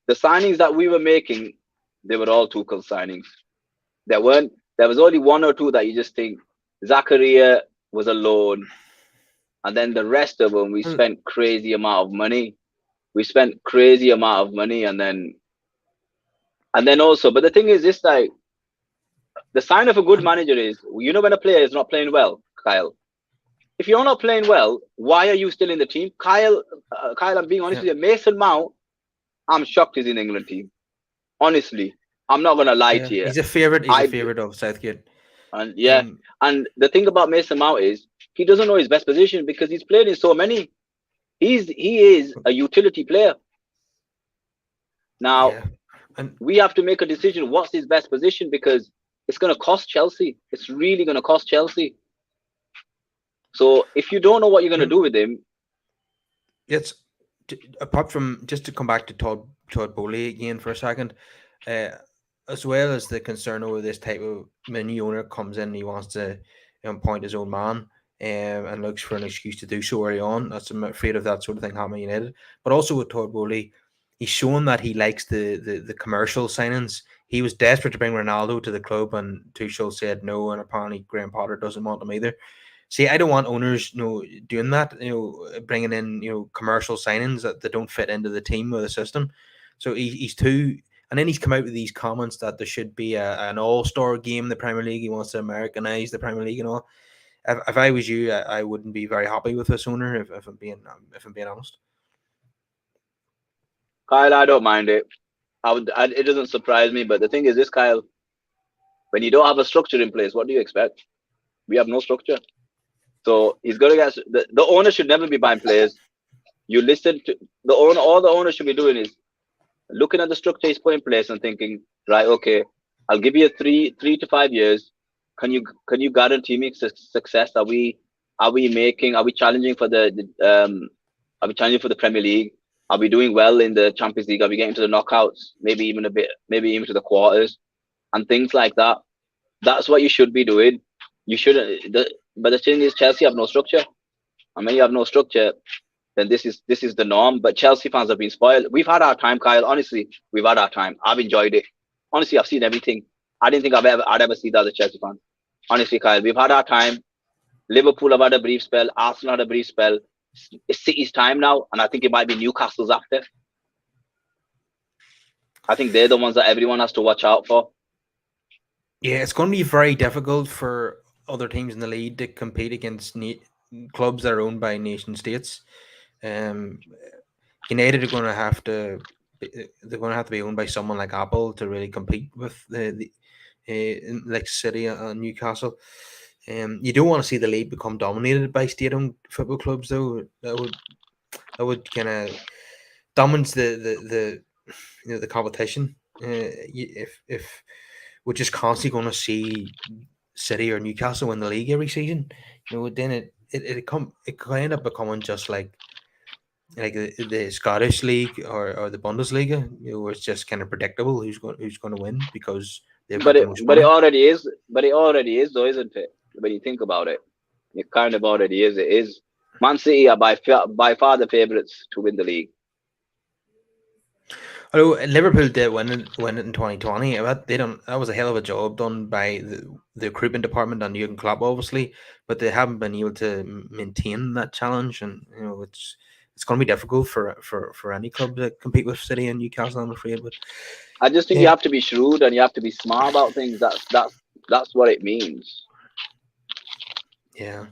The signings that we were making, they were all Tuchel signings. There was only one or two that you just think Zakaria was a loan, and then the rest of them we spent crazy amount of money. And then also, but the thing is, this like the sign of a good manager is, when a player is not playing well, Kyle. If you're not playing well, why are you still in the team? Kyle, I'm being honest with you. Mason Mount, I'm shocked he's in the England team. Honestly, I'm not gonna lie to you. He's a favorite. He's a favorite of Southgate. And and the thing about Mason Mount is he doesn't know his best position because he's played in so many. He is a utility player. Now we have to make a decision. What's his best position? Because it's going to cost Chelsea. It's really going to cost Chelsea. So if you don't know what you're going to do with him, it's apart from, just to come back to Todd Bowley again for a second, as well as the concern over this type of new owner comes in, he wants to appoint his own man and looks for an excuse to do so early on. I'm afraid of that sort of thing happening at United. But also with Todd Bowley, he's shown that he likes the commercial signings. He was desperate to bring Ronaldo to the club, and Tuchel said no, and apparently Graham Potter doesn't want him either. See, I don't want owners, doing that, bringing in, commercial signings that don't fit into the team or the system. So he's too, and then he's come out with these comments that there should be an all-star game in the Premier League. He wants to Americanize the Premier League and all. If I was you, I wouldn't be very happy with this owner. If I'm being honest. Kyle, I don't mind it. It doesn't surprise me. But the thing is, this Kyle, when you don't have a structure in place, what do you expect? We have no structure. So he's going to get the owner should never be buying players. You listen to the owner. All the owner should be doing is looking at the structure he's put in place and thinking, right, okay, I'll give you 3 to 5 years. Can you guarantee me success? Are we challenging for are we challenging for the Premier League? Are we doing well in the Champions League? Are we getting to the knockouts? Maybe even to the quarters and things like that. That's what you should be doing. You shouldn't. But the thing is, Chelsea have no structure. And when you have no structure, then this is the norm. But Chelsea fans have been spoiled. We've had our time, Kyle. Honestly, we've had our time. I've enjoyed it. Honestly, I've seen everything. I didn't think I'd ever see that as a Chelsea fan. Honestly, Kyle, we've had our time. Liverpool have had a brief spell. Arsenal had a brief spell. It's City's time now, and I think it might be Newcastle's after. I think they're the ones that everyone has to watch out for. Yeah, it's going to be very difficult for other teams in the league to compete against clubs that are owned by nation states. United are going to have to. They're going to have to be owned by someone like Apple to really compete with the like City and Newcastle. You don't want to see the league become dominated by state-owned football clubs, though. That would kind of damage the competition. If we're just constantly going to see City or Newcastle win the league every season, then it could end up becoming just like the Scottish league or the Bundesliga, where it's just kind of predictable who's going to win because they've got the most money. But it already is. But it already is, though, isn't it? When you think about it, it kind of already is. It is. Man City are by far the favourites to win the league. Although Liverpool did win it in 2020, that was a hell of a job done by the recruitment department and Jurgen Klopp, obviously, but they haven't been able to maintain that challenge, and it's going to be difficult for any club to compete with City and Newcastle, I'm afraid. But I just think you have to be shrewd and you have to be smart about things. That's what it means. Yeah,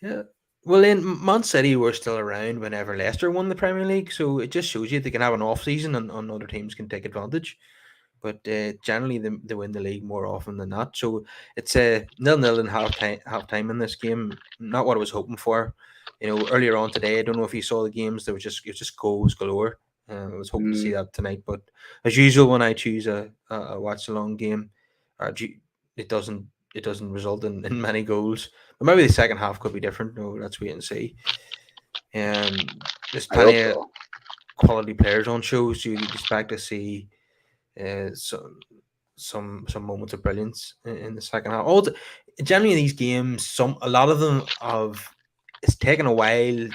Well, then Man City were still around whenever Leicester won the Premier League, so it just shows you they can have an off season and other teams can take advantage. But generally, they win the league more often than not. So it's 0-0 in half time in this game. Not what I was hoping for. Earlier on today, I don't know if you saw the games. It was just goals galore. I was hoping to see that tonight, but as usual, when I choose a watch-along game, it doesn't result in many goals. But maybe the second half could be different. No, let's wait and see. There's I hope plenty of so. quality players on shows. So you'd expect to see uh, some some moments of brilliance in the second half. Generally these games, a lot of them have it's taken a while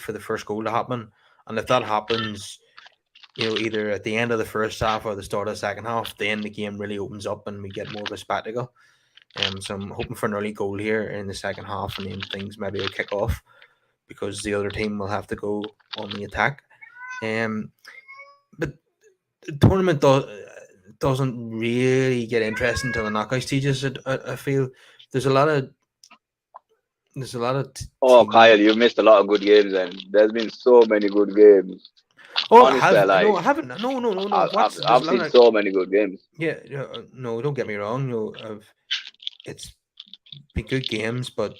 for the first goal to happen, and if that happens, either at the end of the first half or the start of the second half, then the game really opens up and we get more of a spectacle. So I'm hoping for an early goal here in the second half, and then things maybe will kick off because the other team will have to go on the attack. But the tournament doesn't really get interesting until the knockout stages. I feel there's a lot of Oh, teams. Kyle, you missed a lot of good games, and there's been so many good games. Oh, I Honestly, have no, I haven't. No, no, no, no. I've There's a I've lot seen of so many good games. yeah. No, don't get me wrong. It's been good games, but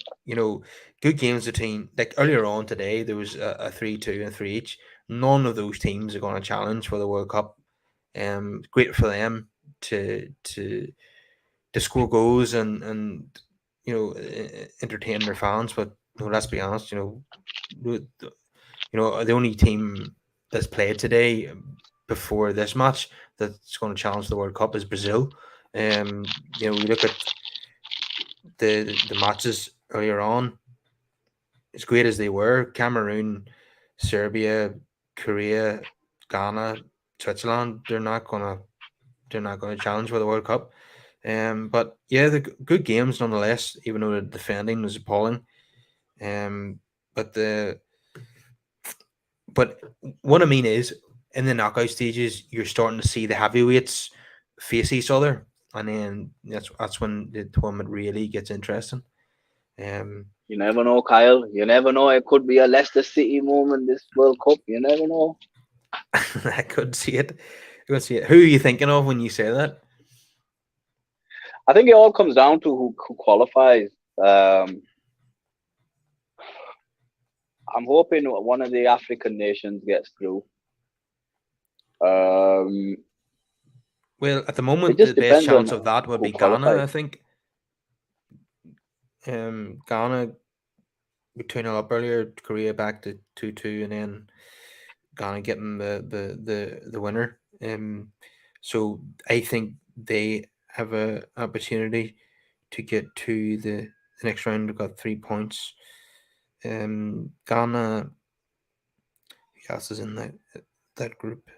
good games between like earlier on today there was a 3-2 and 3 each. None of those teams are going to challenge for the World Cup. Great for them to score goals and entertain their fans. But let's be honest, the only team that's played today before this match that's going to challenge the World Cup is Brazil. We look at the matches earlier on. As great as they were, Cameroon, Serbia, Korea, Ghana, Switzerland, they're not gonna challenge for the World Cup. But yeah, the good games nonetheless, even though the defending was appalling. Um, but the but what I mean is, in the knockout stages, you're starting to see the heavyweights face each other, and then that's when the tournament really gets interesting. Um, You never know, Kyle. You never know. It could be a Leicester City moment this World Cup. You never know. I could see it. I could see it. Who are you thinking of when you say that? I think it all comes down to who qualifies. Um, I'm hoping one of the African nations gets through. Um, Well, at the it moment, the just best depends on chance of that would who be Ghana. qualifies. I think. Ghana we 2-0 up earlier. Korea back to 2-2, and then Ghana getting the winner. So I think they have a opportunity to get to the next round. They've got 3 points. Ghana, who else is in that group?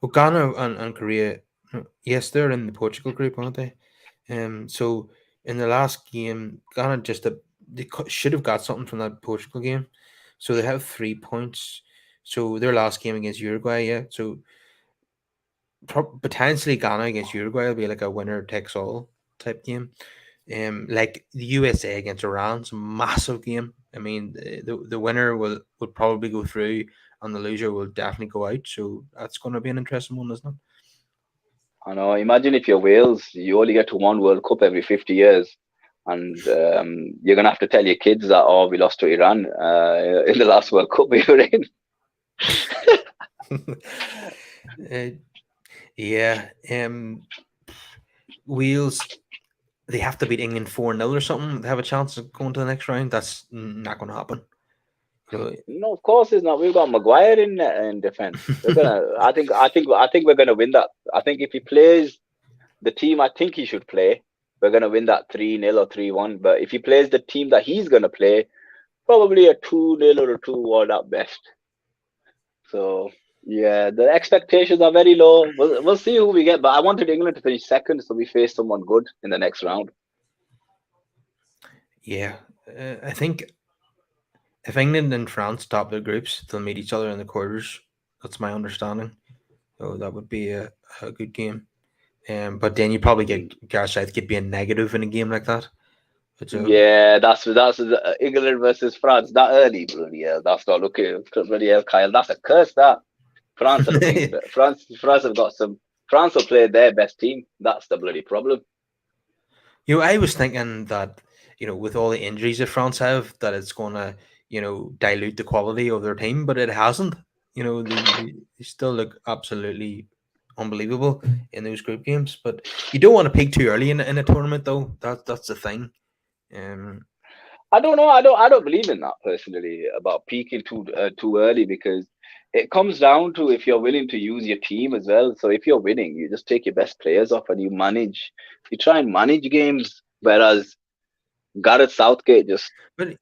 Well, Ghana and Korea, no, yes, they're in the Portugal group, aren't they? So in the last game, Ghana they should have got something from that Portugal game, so they have 3 points. So their last game against Uruguay, yeah. So potentially Ghana against Uruguay will be like a winner takes all type game. Like the USA against Iran, it's a massive game. I mean, the winner will probably go through, and the loser will definitely go out. So that's going to be an interesting one, isn't it? I know. Imagine if you're Wales, you only get to one World Cup every 50 years. And you're going to have to tell your kids that, oh, we lost to Iran in the last World Cup we were in. uh, yeah. Wales, they have to beat England 4-0 or something. They have a chance of going to the next round. That's not going to happen. No, of course it's not. We've got Maguire in defense. We're gonna. I think we're gonna win that. I think if he plays the team I think he should play, we're gonna win that 3-0 or 3-1. But if he plays the team that he's gonna play, probably a 2-0 or a 2-1 at best. So yeah, the expectations are very low. We'll see who we get. But I wanted England to finish second, so we face someone good in the next round. Yeah, I think if England and France top their groups, they'll meet each other in the quarters. That's my understanding. So that would be a good game. But then you probably get Gareth Southgate being negative in a game like that. Yeah, that's England versus France that early. Bloody hell, that's not looking bloody hell, Kyle. That's a curse. That France are looking. France have got some. France will play their best team. That's the bloody problem. I was thinking that with all the injuries that France have, that it's going to dilute the quality of their team, but it hasn't. They still look absolutely unbelievable in those group games. But you don't want to peak too early in a tournament, though. That's the thing. Um, I don't know. I don't believe in that personally about peaking too early, because it comes down to if you're willing to use your team as well. So if you're winning, you just take your best players off and you try and manage games. Whereas Gareth Southgate just But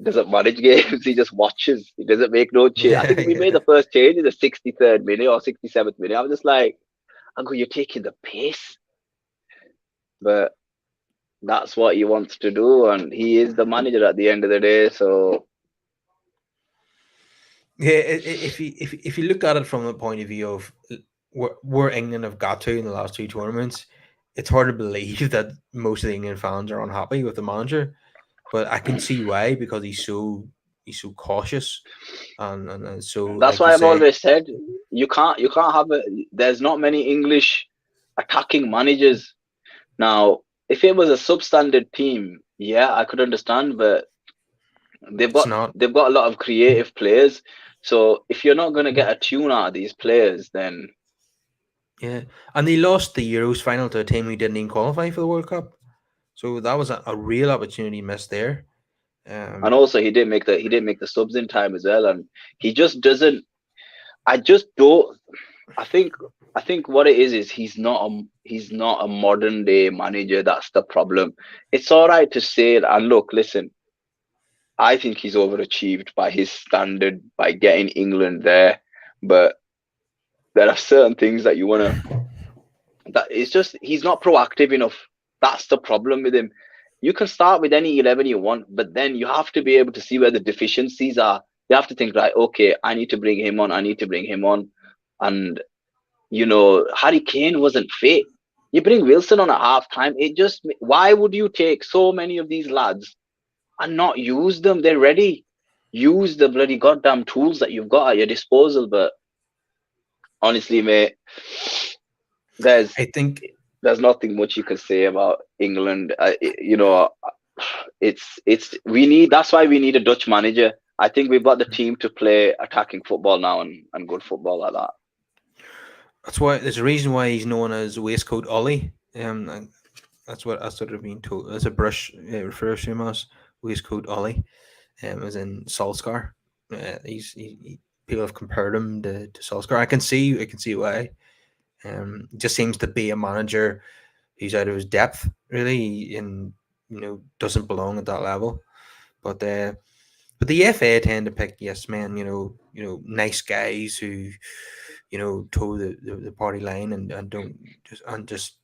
doesn't manage games. He just watches. He doesn't make no change. I think we made yeah, the first change in the 63rd minute or 67th minute. I was just like, Uncle, you're taking the piss. But that's what he wants to do, and he is the manager at the end of the day. So yeah. If you look at it from the point of view of where England have got to in the last two tournaments, it's hard to believe that most of the England fans are unhappy with the manager. But I can see why, because he's so cautious, and so, that's like you why I've say, always said you can't have a. There's not many English attacking managers now. If it was a substandard team, yeah, I could understand, but they've it's got not. they've got a lot of creative players. So if you're not going to get a tune out of these players, then Yeah, and they lost the Euros final to a team who didn't even qualify for the World Cup. So that was a real opportunity missed there. and also he didn't make the subs in time as well, and he just doesn't. I just don't. I think I think what it is he's not a modern day manager. That's the problem. It's all right to say it, and look, listen. I think he's overachieved by his standard by getting England there, but there are certain things that you wanna. That it's just he's not proactive enough. That's the problem with him. You can start with any 11 you want, but then you have to be able to see where the deficiencies are. You have to think, right, okay, I need to bring him on. I need to bring him on, and Harry Kane wasn't fit. You bring Wilson on at half time. Why would you take so many of these lads and not use them? They're ready. Use the bloody goddamn tools that you've got at your disposal. But honestly, mate, there's I think there's nothing much you can say about England. That's why we need a Dutch manager. I think we've got the team to play attacking football now and good football like that. that's why there's a reason why he's known as Waistcoat Ollie. And that's what I've been told. As a brush it refers to him as Waistcoat Ollie, as in Solskjaer. People have compared him to Solskjaer. I can see why. Just seems to be a manager who's out of his depth, really, and doesn't belong at that level. But the FA tend to pick yes men, nice guys who, toe the party line and don't just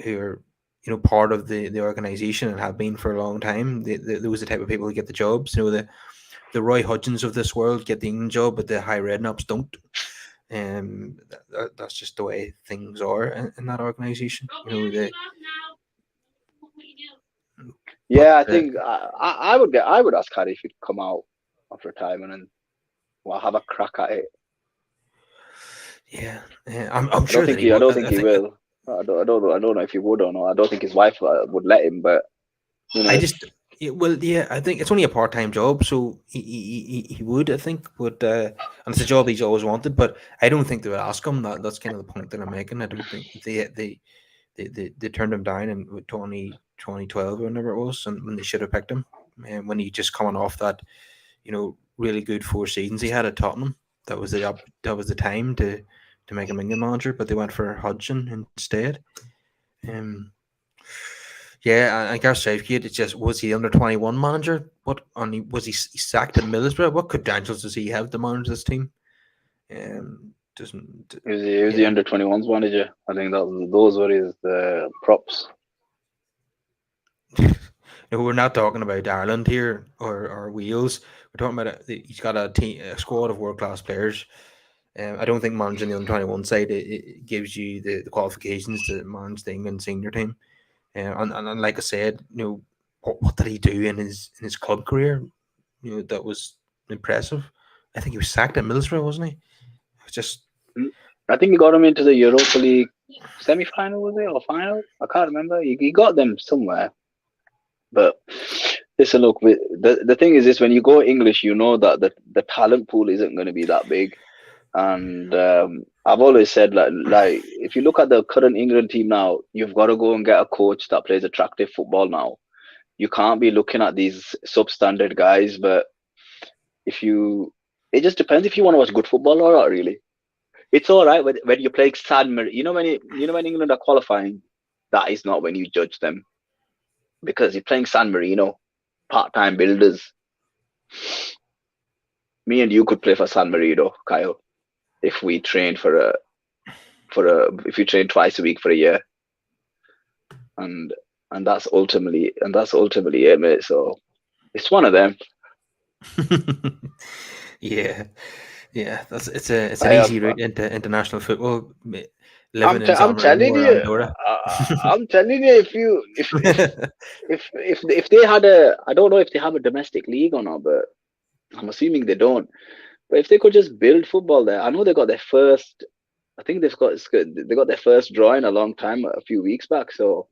who are part of the organization and have been for a long time. Those are the type of people who get the jobs. The Roy Hodgsons of this world get the England job, but the high Redknaps don't. That's just the way things are in that organization. Yeah, I think I would ask Harry if he'd come out of retirement and have a crack at it. Yeah, I'm sure that he I would. don't think he will. I don't know if he would or not. I don't think his wife would let him, but I think it's only a part-time job, so he would, I think, but and it's a job he's always wanted. But I don't think they would ask him. That's kind of the point that I'm making. I don't think they turned him down in 2012 or whenever it was, and when they should have picked him, and when he just coming off that, really good 4 seasons he had at Tottenham. That was the time to make him England manager, but they went for Hodgson instead. Yeah, I guess Southgate. It's just, was he under 21 manager? Was he sacked at Middlesbrough? What credentials does he have to manage this team? Doesn't he was the under 21s manager. I think those were his props. We're not talking about Ireland here or Wales. We're talking about he's got a squad of world class players. I don't think managing the under 21 side it gives you the qualifications to manage the England senior team. And like I said, what did he do in his club career? That was impressive. I think he was sacked at Middlesbrough, wasn't he? It was just. I think he got him into the Europa League semi-final, was it, or final? I can't remember. He got them somewhere. But listen, look, the thing is this: when you go English, you know that the talent pool isn't going to be that big. And I've always said, like if you look at the current England team now, you've got to go and get a coach that plays attractive football now. you can't be looking at these substandard guys. But it just depends if you want to watch good football or not. Really, it's all right when you're playing San Marino. When England are qualifying, that is not when you judge them, because you're playing San Marino, part-time builders. Me and you could play for San Marino, Kyle, if we trained if we train twice a week for a year, and that's ultimately it, mate. So it's one of them. Yeah, it's an easy route into international football. Living in San I'm telling Marino or you, Andorra. I'm telling you, if they had I don't know if they have a domestic league or not, but I'm assuming they don't. But if they could just build football there, I know they got their first. I think they got their first draw in a long time, a few weeks back. So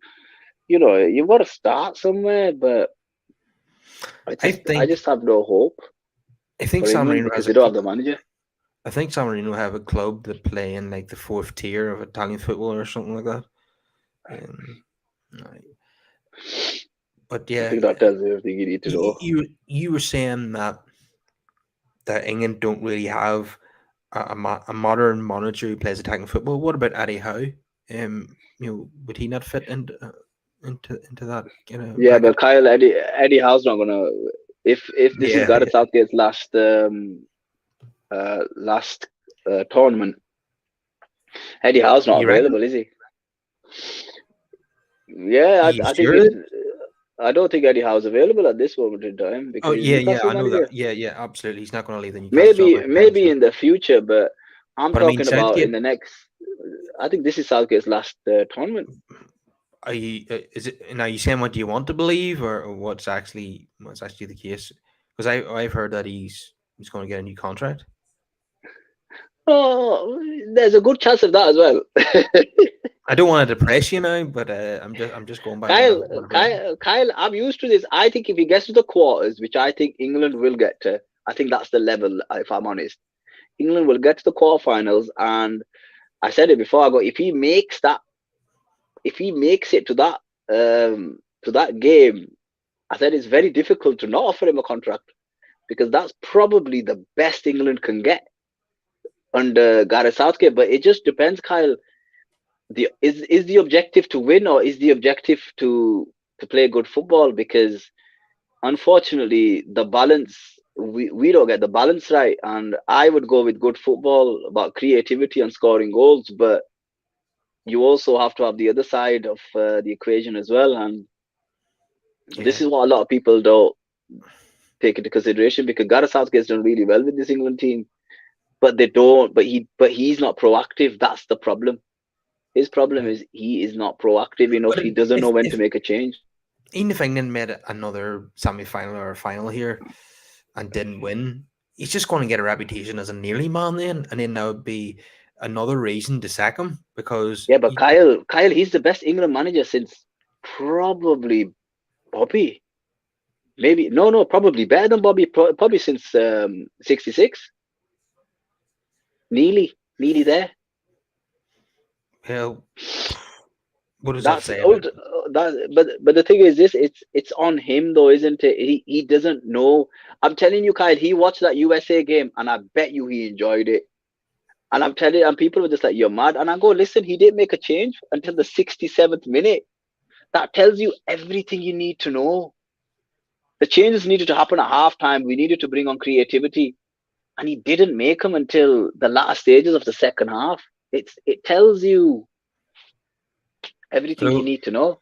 you've got to start somewhere. But I just have no hope. I think for San England Marino because has they don't have the manager. I think San Marino have a club that play in like the fourth tier of Italian football or something like that. But yeah, I think that tells you everything you need to know. You were saying that England don't really have a modern manager who plays attacking football. What about Eddie Howe? Would he not fit into that? Yeah, package? but Kyle, Eddie Howe's not gonna. If this is Gareth Southgate's last tournament, Eddie Howe's not available, is he? Yeah, I think I don't think Eddie Howe's available at this moment in time. Because I know that. Yeah, absolutely. He's not going to leave the Newcastle job. Maybe in the future, but I'm talking about in the next. I think this is Southgate's last tournament. Are you saying what do you want to believe, or what's actually the case? Because I've heard that he's going to get a new contract. Oh, there's a good chance of that as well. I don't want to depress you now, but I'm just going by. Kyle, I'm used to this. I think if he gets to the quarters, which I think England will get to, I think that's the level. If I'm honest, England will get to the quarterfinals, and I said it before. If he makes it to that game, I said it's very difficult to not offer him a contract, because that's probably the best England can get under Gareth Southgate. But it just depends, Kyle. Is the objective to win, or is the objective to play good football? Because unfortunately, the balance, we don't get the balance right. And I would go with good football, about creativity and scoring goals, but you also have to have the other side of the equation as well. And this is what a lot of people don't take into consideration, because Gareth Southgate's done really well with this England team, but they don't. But he's not proactive. That's the problem. His problem is he is not proactive enough. He doesn't know when to make a change. Even if England made another semi-final or a final here and didn't win, he's just going to get a reputation as a nearly man then, and then that would be another reason to sack him. Because but Kyle, he's the best England manager since probably Bobby. Maybe probably better than Bobby. Probably since '66. Nearly there. Well, what does that say? But the thing is this: it's on him though, isn't it? He doesn't know. I'm telling you, Kyle. He watched that USA game, and I bet you he enjoyed it. And I'm telling you, and people were just like, "You're mad." And I go, "Listen, he didn't make a change until the 67th minute. That tells you everything you need to know. The changes needed to happen at halftime. We needed to bring on creativity, and he didn't make them until the last stages of the second half. It tells you everything you need to know."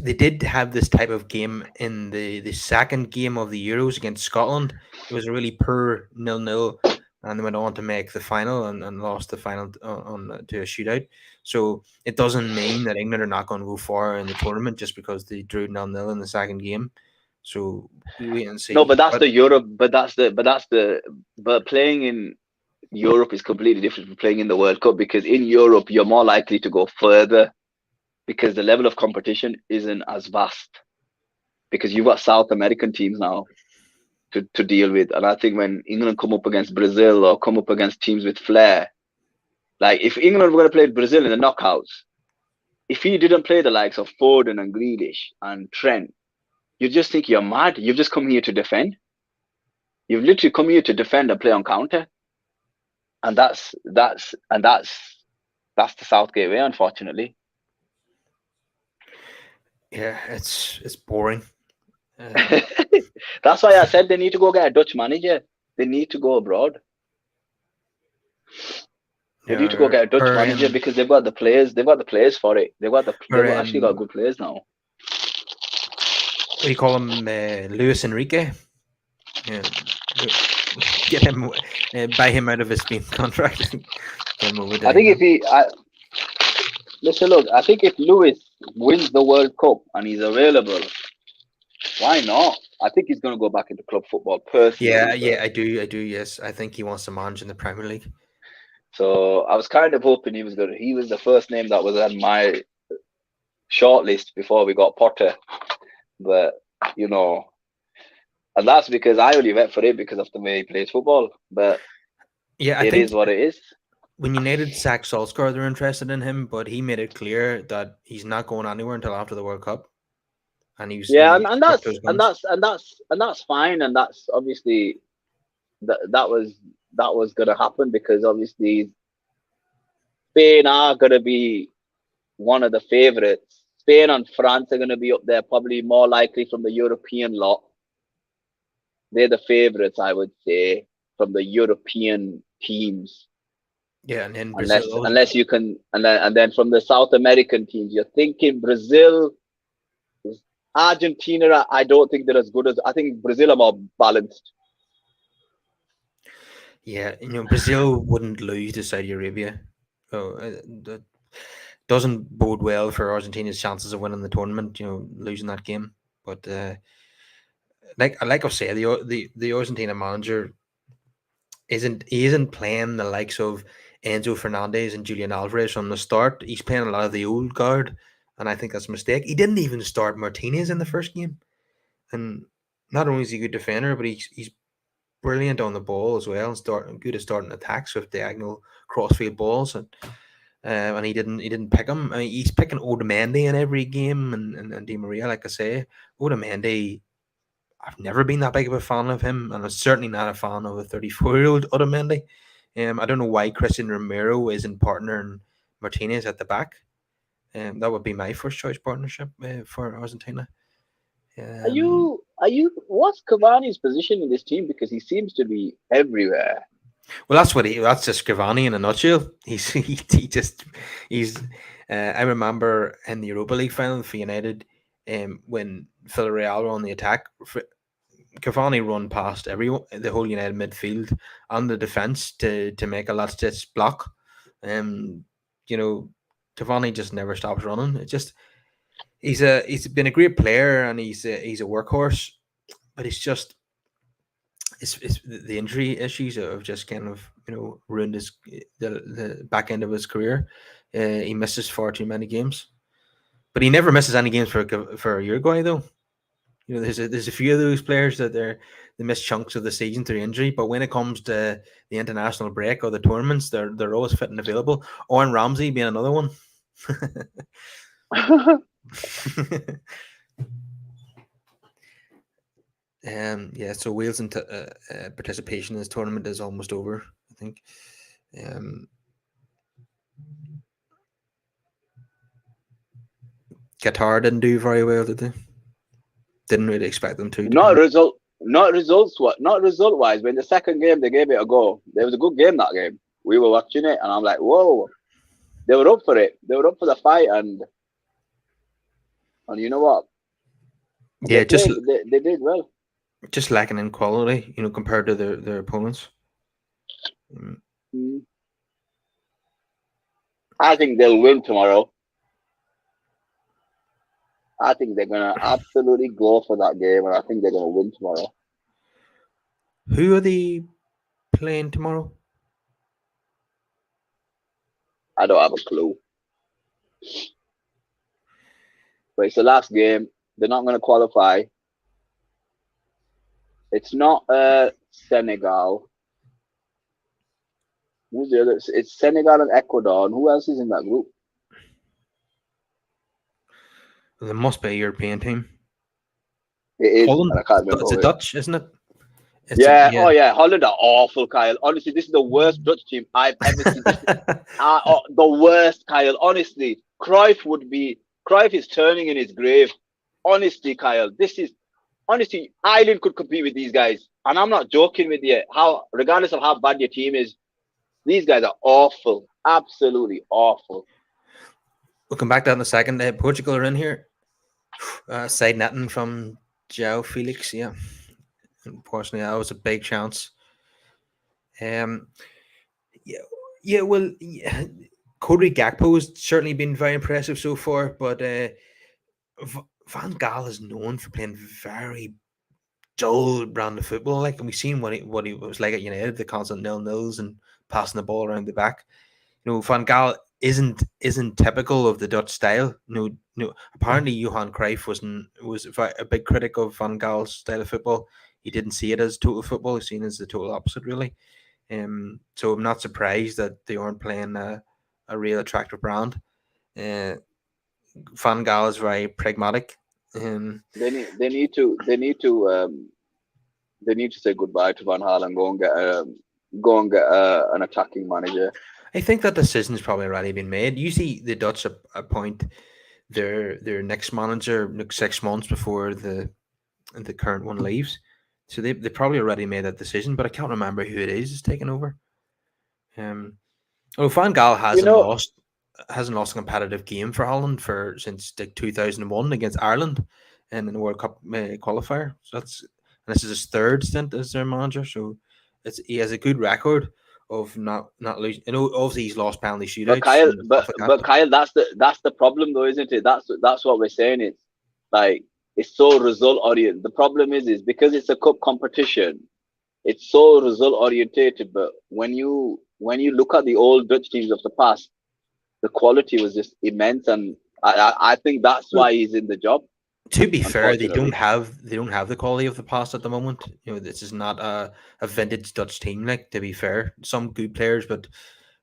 They did have this type of game in the second game of the Euros against Scotland. It was a really poor 0-0, and they went on to make the final and lost the final to a shootout. So it doesn't mean that England are not going to go far in the tournament just because they drew 0-0 in the second game. So we wait and see. No, but that's the Europe. But playing in Europe is completely different from playing in the World Cup, because in Europe you're more likely to go further, because the level of competition isn't as vast, because you've got South American teams now to deal with. And I think when England come up against Brazil or come up against teams with flair, like if England were going to play Brazil in the knockouts, if he didn't play the likes of Foden and Grealish and Trent, you just think you're mad. You've just come here to defend. You've literally come here to defend and play on counter. And that's the Southgate way, unfortunately. Yeah, it's boring. That's why I said they need to go get a Dutch manager. They need to go abroad. They need to go get a Dutch manager because they've got the players. They've got the players for it. They've actually got good players now. What do you call him? Luis Enrique. Yeah, get him, buy him out of his Spain contract. I think listen, look, I think if Luis wins the World Cup and he's available, why not? I think he's going to go back into club football personally. Yeah, I do. Yes, I think he wants to manage in the Premier League. So I was kind of hoping he was going to. He was the first name that was on my shortlist before we got Potter, but and that's because I only went for it because of the way he plays football. But yeah, it is what it is. When United sacked Solskjaer, they're interested in him, but he made it clear that he's not going anywhere until after the World Cup. And and that's fine, and that's obviously that was gonna happen because obviously Spain are gonna be one of the favourites. Spain and France are gonna be up there, probably more likely from the European lot. They're the favourites, I would say, from the European teams. Yeah, and then unless you can, and then from the South American teams, you're thinking Brazil, Argentina. I don't think they're as good as. I think Brazil are more balanced. Yeah, Brazil wouldn't lose to Saudi Arabia. So that doesn't bode well for Argentina's chances of winning the tournament. Losing that game, but like I say, the Argentina manager isn't playing the likes of Enzo Fernandez and Julian Alvarez from the start. He's playing a lot of the old guard, and I think that's a mistake. He didn't even start Martinez in the first game, and not only is he a good defender, but he's brilliant on the ball as well, and good at starting attacks with diagonal crossfield balls, and he didn't pick him. I mean, he's picking Otamendi in every game, and Di Maria, like I say, Otamendi. I've never been that big of a fan of him, and I'm certainly not a fan of a 34-year-old Otamendi. I don't know why Christian Romero isn't partnering Martinez at the back. That would be my first choice partnership for Argentina. What's Cavani's position in this team? Because he seems to be everywhere. Well, that's just Cavani in a nutshell. He's. I remember in the Europa League final for United, when Villarreal were on the attack, Cavani run past everyone, the whole United midfield and the defense to make a last ditch block. Cavani just never stops running. It just he's been a great player and he's a workhorse, but it's the injury issues have just kind of ruined the back end of his career. He misses far too many games, but he never misses any games for Uruguay though. There's a few of those players that they miss chunks of the season through injury, but when it comes to the international break or the tournaments, they're always fit and available. Owen Ramsey being another one. So Wales' participation in this tournament is almost over, I think. Qatar didn't do very well, did they? Didn't really expect them to. Not result wise. When the second game they gave it a go, there was a good game that game. We were watching it, and I'm like, whoa! They were up for it. They were up for the fight, and you know what? Yeah, they did well. Just lacking in quality, compared to their opponents. I think they'll win tomorrow. I think they're going to absolutely go for that game, and I think they're going to win tomorrow. Who are they playing tomorrow? I don't have a clue. But it's the last game. They're not going to qualify. It's not Senegal. Who's the other? It's Senegal and Ecuador. And who else is in that group? There must be a European team. It is, Holland. and I can't It's remember a who. Dutch, isn't it? Yeah. Yeah. Oh yeah. Holland are awful, Kyle. Honestly, this is the worst Dutch team I've ever seen. The worst, Kyle. Honestly, Cruyff is turning in his grave. Honestly, Kyle, honestly, Ireland could compete with these guys, and I'm not joking with you. Regardless of how bad your team is, these guys are awful, absolutely awful. We'll come back to that in a second. Portugal are in here. Side netting from João Felix. Yeah, unfortunately, that was a big chance. Yeah. Well, yeah. Cody Gakpo has certainly been very impressive so far, but Van Gaal is known for playing very dull brand of football. Like, and we've seen what he was like at United, the constant 0-0s and passing the ball around the back. Van Gaal isn't typical of the Dutch style. No. Apparently, Johan Cruyff was a big critic of Van Gaal's style of football. He didn't see it as total football. He's seen it as the total opposite, really. So I'm not surprised that they aren't playing a real attractive brand. Van Gaal is very pragmatic. They need to say goodbye to Van Gaal and go and get an attacking manager. I think that decision's probably already been made. You see, the Dutch appoint their next manager 6 months before the current one leaves, so they probably already made that decision. But I can't remember who it is taking over. Van Gaal hasn't lost a competitive game for Holland since 2001 against Ireland in the World Cup qualifier. So this is his third stint as their manager. So he has a good record of not losing. Obviously he's lost penalty shootouts. But Kyle, that's the problem though, isn't it? That's what we're saying. It's like it's so result oriented. The problem is because it's a cup competition, it's so result orientated. But when you look at the old Dutch teams of the past, the quality was just immense, and I think that's why he's in the job. To be fair, they don't have the quality of the past at the moment. This is not a vintage Dutch team. Like, to be fair, some good players, but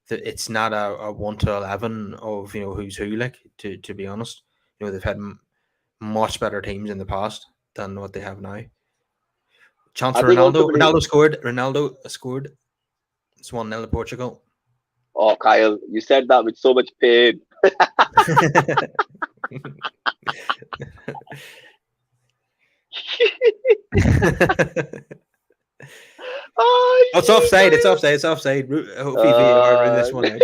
it's not a 1 to 11 of who's who. Like, to be honest, they've had much better teams in the past than what they have now. Chance for Ronaldo. Ronaldo scored. It's 1-0 to Portugal. Oh, Kyle, you said that with so much pain. It's offside. It's offside. It's offside. I hope VAR this one out.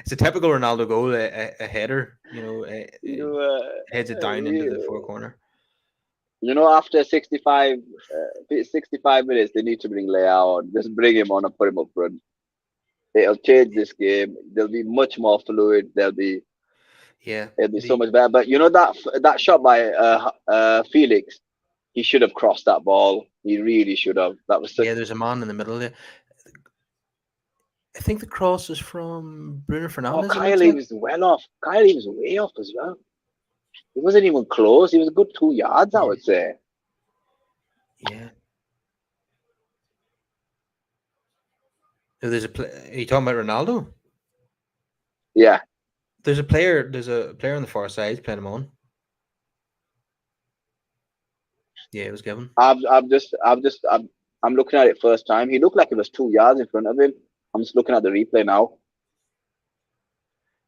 It's a typical Ronaldo goal, a header. Heads it down into the far corner. After 65 minutes, they need to bring Leao on. Just bring him on and put him up front. It'll change this game. They'll be much more fluid. It'll be so much better. But that shot by Felix, he should have crossed that ball. He really should have. That was there's a man in the middle there. I think the cross is from Bruno Fernandes. Kyle, he was well off. Kyle, he was way off as well. He wasn't even close. He was a good 2 yards, I would say. Yeah. There's are you talking about Ronaldo? Yeah. There's a player on the far side playing him on. Yeah, it was given. I'm looking at it first time. He looked like it was 2 yards in front of him. I'm just looking at the replay now.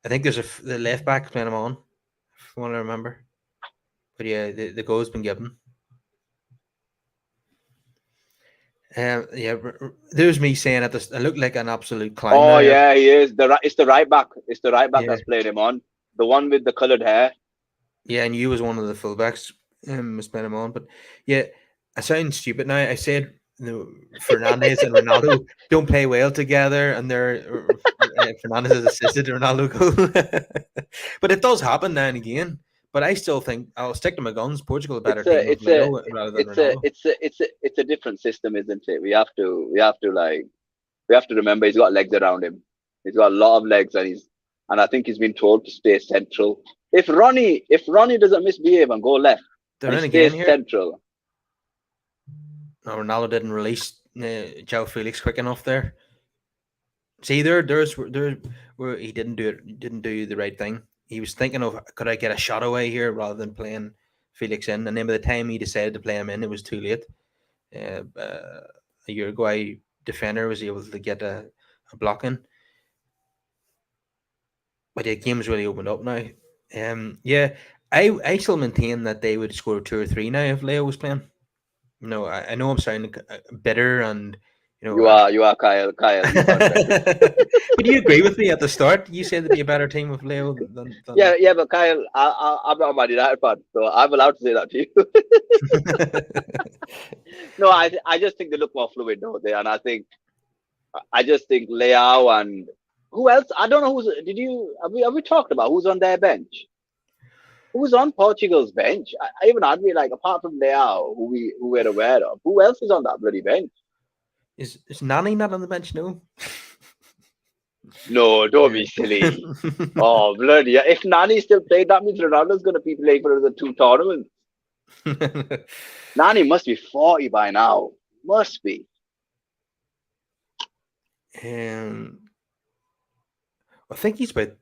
I think there's the left back playing him on, if you want to remember. But yeah, the goal's been given. There's me saying at this. I look like an absolute clown. Oh yeah, he is. It's the right back. It's the right back that's played him on. The one with the coloured hair. Yeah, and you was one of the fullbacks. Was playing him on, but yeah, I sound stupid now. I said Fernandes and Ronaldo don't play well together, and Fernandes has assisted Ronaldo goal. But it does happen now and again. But I still think I'll stick to my guns. Portugal a better team rather than Ronaldo. It's a different system, isn't it? We have to remember he's got legs around him. He's got a lot of legs, and I think he's been told to stay central. If Ronnie doesn't misbehave and go left, they're in stay again here. Central. No, Ronaldo didn't release João Felix quick enough there. See, there's where he didn't do the right thing. He was thinking of, could I get a shot away here rather than playing Felix in, and then by the time he decided to play him in, it was too late. A Uruguay defender was able to get a block in, but the game's really opened up now. Yeah, I still maintain that they would score 2 or 3 now if Leo was playing. No, I know I'm sounding bitter, and You are Kyle. Kyle, you sound better. but you agree with me at the start. You said to be a better team with Leo than Yeah, but Kyle, I'm not a Man United fan, so I'm allowed to say that to you. No, I just think they look more fluid, don't they? And I just think Leao and who else? I don't know who's. Have we talked about who's on their bench? Who's on Portugal's bench? I even had me like, apart from Leao, who we're aware of, who else is on that bloody bench? Is Nani not on the bench? No. No, don't be silly. Oh, bloody! Yeah. If Nani still played, that means Ronaldo's going to be playing for the 2 tournaments. Nani must be 40 by now. Must be. I think he's about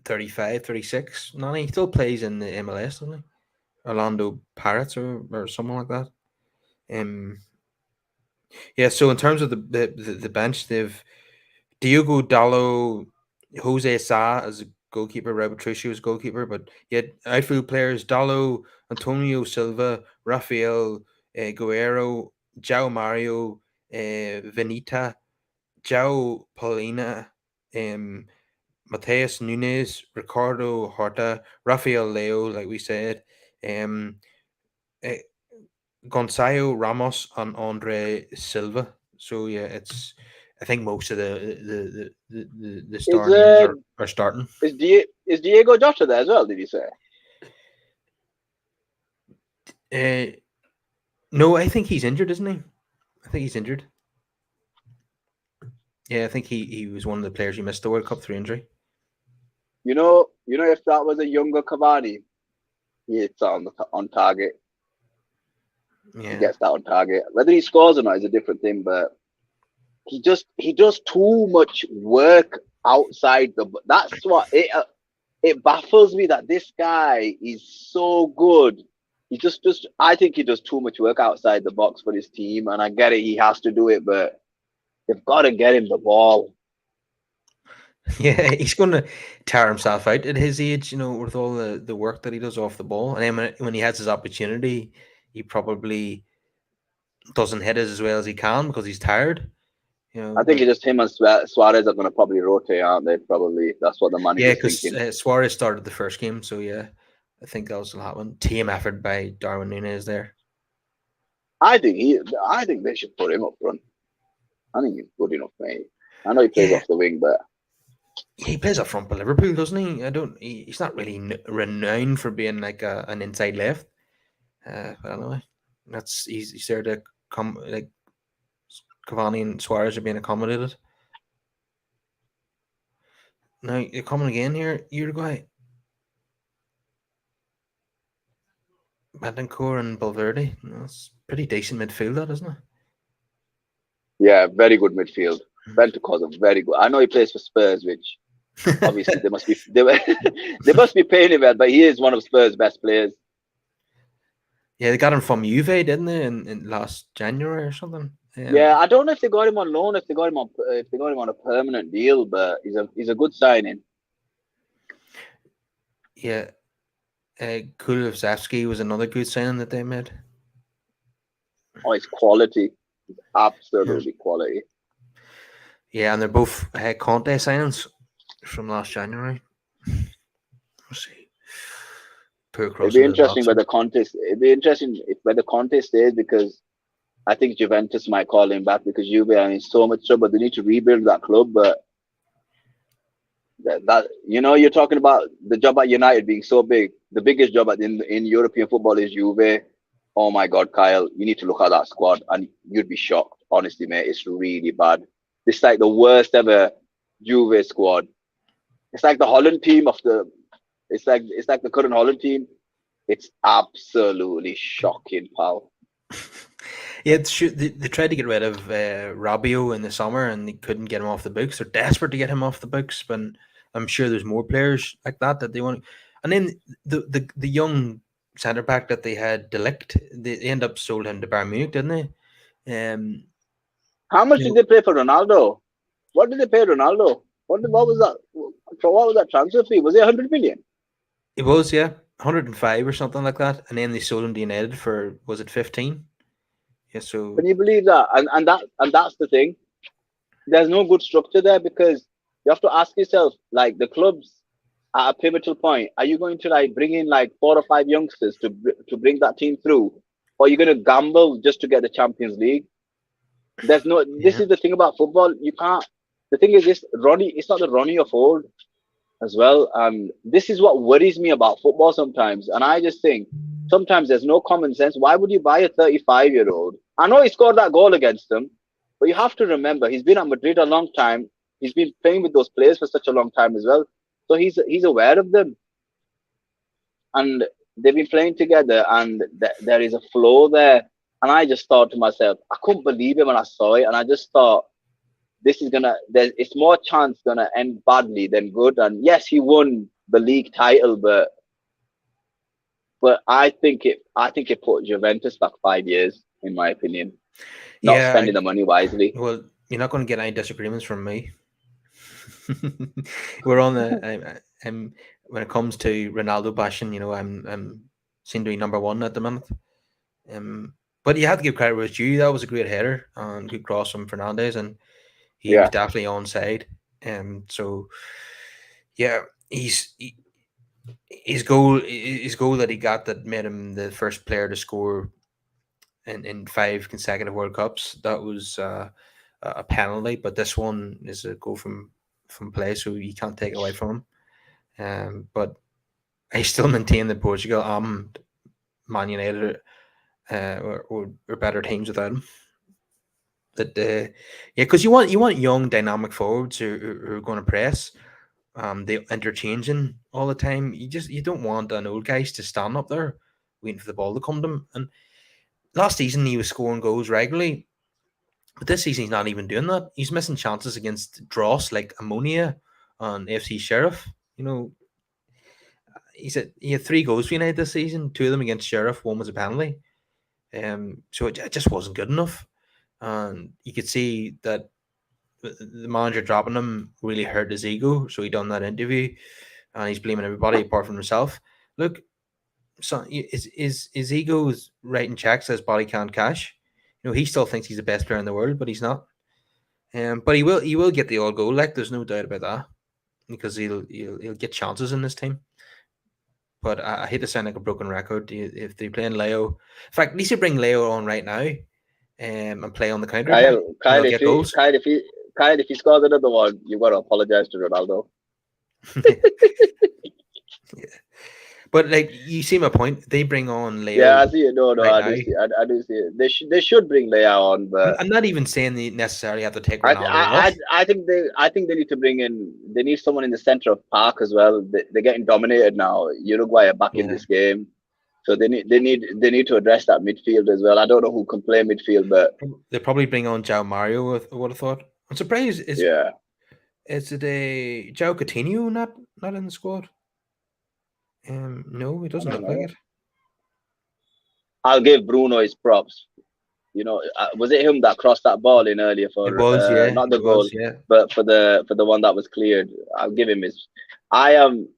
35, 36. Nani, he still plays in the MLS, doesn't he? Orlando Pirates or something like that. Yeah, so in terms of the bench, they've Diogo Dallo, Jose Sa as a goalkeeper, Robert Trujillo as goalkeeper, but yet outfield players Dallo, Antonio Silva, Rafael Guerrero, João Mario, Venita, João Paulina, Mateus Nunes, Ricardo Horta, Rafael Leo, like we said, Gonzalo Ramos, and Andre Silva. So yeah, I think most of the star names are starting. Is Diego Jota there as well? Did you say? No, I think he's injured, isn't he? I think he's injured. Yeah, I think he was one of the players who missed the World Cup through injury. You know, if that was a younger Cavani, he hits that on target. Yeah. He gets that on target. Whether he scores or not is a different thing, but he does too much work outside the. That's what it baffles me that this guy is so good. He I think he does too much work outside the box for his team, and I get it, he has to do it, but they've got to get him the ball. Yeah, he's going to tire himself out at his age, with all the work that he does off the ball. And then when he has his opportunity, he probably doesn't hit it as well as he can because he's tired. I think it's just him and Suarez are going to probably rotate, aren't they? Probably. That's what the manager's thinking. Yeah, because Suarez started the first game, so yeah, I think that will happen. Team effort by Darwin Núñez there. I think they should put him up front. I think he's good enough, mate. I know he plays off the wing, but he plays up front for Liverpool, doesn't he? He's not really renowned for being like an inside left. But anyway, he's there to come. Like Cavani and Suarez are being accommodated. Now you're coming again here, Uruguay. Bentancur and Valverde. That's pretty decent midfield, that isn't it? Yeah, very good midfield. Bentancur's a very good. I know he plays for Spurs, which obviously they must be paying him well, but he is one of Spurs' best players. Yeah, they got him from Juve, didn't they, in last January or something? Yeah, I don't know if they got him on loan, if they got him on a permanent deal, but he's a good signing. Yeah, Kulusevski was another good signing that they made. Oh, it's quality, it's absolutely quality. Yeah, and they're both Conte signings from last January. We'll see. It'd be interesting where the contest. It'd be interesting where the contest stays, because I think Juventus might call him back because Juve are in so much trouble. They need to rebuild that club, but that you're talking about the job at United being so big. The biggest job in European football is Juve. Oh my God, Kyle, you need to look at that squad and you'd be shocked. Honestly, mate, it's really bad. It's like the worst ever Juve squad. It's like the Holland team it's like the current Holland team. It's absolutely shocking, pal. Yeah, they tried to get rid of Rabio in the summer, and they couldn't get him off the books. They're desperate to get him off the books, but I'm sure there's more players like that they want. And then the young centre back that they had, Delict, they end up sold him to Bayern Munich, didn't they? How much You did know, they pay for Ronaldo? What did they pay Ronaldo? What was that? What was that transfer fee? Was it 100 million? it was 105 or something like that, and then they sold him to United for, was it 15? Yeah, so Can you believe that? And that's the thing. There's no good structure there because you have to ask yourself, like the clubs at a pivotal point, are you going to like bring in like 4 or 5 youngsters to bring that team through, or are you going to gamble just to get the Champions League? There's no. This yeah, is the thing about football. You can't. The thing is, this Ronnie. It's not the Ronnie of old as well. And this is what worries me about football sometimes. And I just think sometimes there's no common sense. Why would you buy a 35-year-old? I know he scored that goal against them, but you have to remember he's been at Madrid a long time. He's been playing with those players for such a long time as well. So he's aware of them, and they've been playing together, and there is a flow there. And I just thought to myself, I couldn't believe it when I saw it, and I just thought this is gonna. It's more chance gonna end badly than good. And yes, he won the league title, but I think it put Juventus back 5 years, in my opinion. Not yeah. spending the money wisely. Well, you're not going to get any disagreements from me. We're on I'm when it comes to Ronaldo bashing, I'm seem to be number one at the minute. But you had to give credit where it's due. That was a great header and good cross from Fernandez, and he was Yeah, definitely onside. So yeah, his goal that he got that made him the first player to score in 5 consecutive World Cups. That was a penalty, but this one is a goal from play, so you can't take it away from him. But I still maintain that Portugal and Man United or better teams without him. That because you want young dynamic forwards who are going to press. They interchanging all the time. You don't want an old guys to stand up there waiting for the ball to come to him. And last season he was scoring goals regularly, but this season he's not even doing that. He's missing chances against dross like Ammonia and FC Sheriff. He had 3 goals for United this season. 2 of them against Sheriff. One was a penalty. So it just wasn't good enough. And you could see that the manager dropping him really hurt his ego. So he done that interview, and he's blaming everybody apart from himself. Look, so his ego is writing checks as body can't cash. He still thinks he's the best player in the world, but he's not. But he will get the odd goal. Like there's no doubt about that, because he'll get chances in this team. But I hate to sound like a broken record. If they play in Leo, in fact, at least you bring Leo on right now, and play on the counter attack, Kyle, and Kyle, he'll if get he, goals. Kyle, if he, Kyle, if he scores another one, you got to apologize to Ronaldo. Yeah. But like you see my point, they bring on Yeah, Leo I see it. No, right I now. do see. I do see it. They should bring Leao on, but I'm not even saying they necessarily have to take I, Ronaldo I off. I I think they need to bring in. They need someone in the center of park as well. They're getting dominated now. Uruguay are back in Yeah, this game, so they need to address that midfield as well. I don't know who can play midfield, but they probably bring on João Mario. I would have thought. I'm surprised. yeah, Is it a João Coutinho not in the squad? No, it I doesn't don't look like know. it. I'll give Bruno his props. Was it him that crossed that ball in earlier It for was, yeah, not the it was, goal, yeah. but for the one that was cleared? I'll give him his. I am.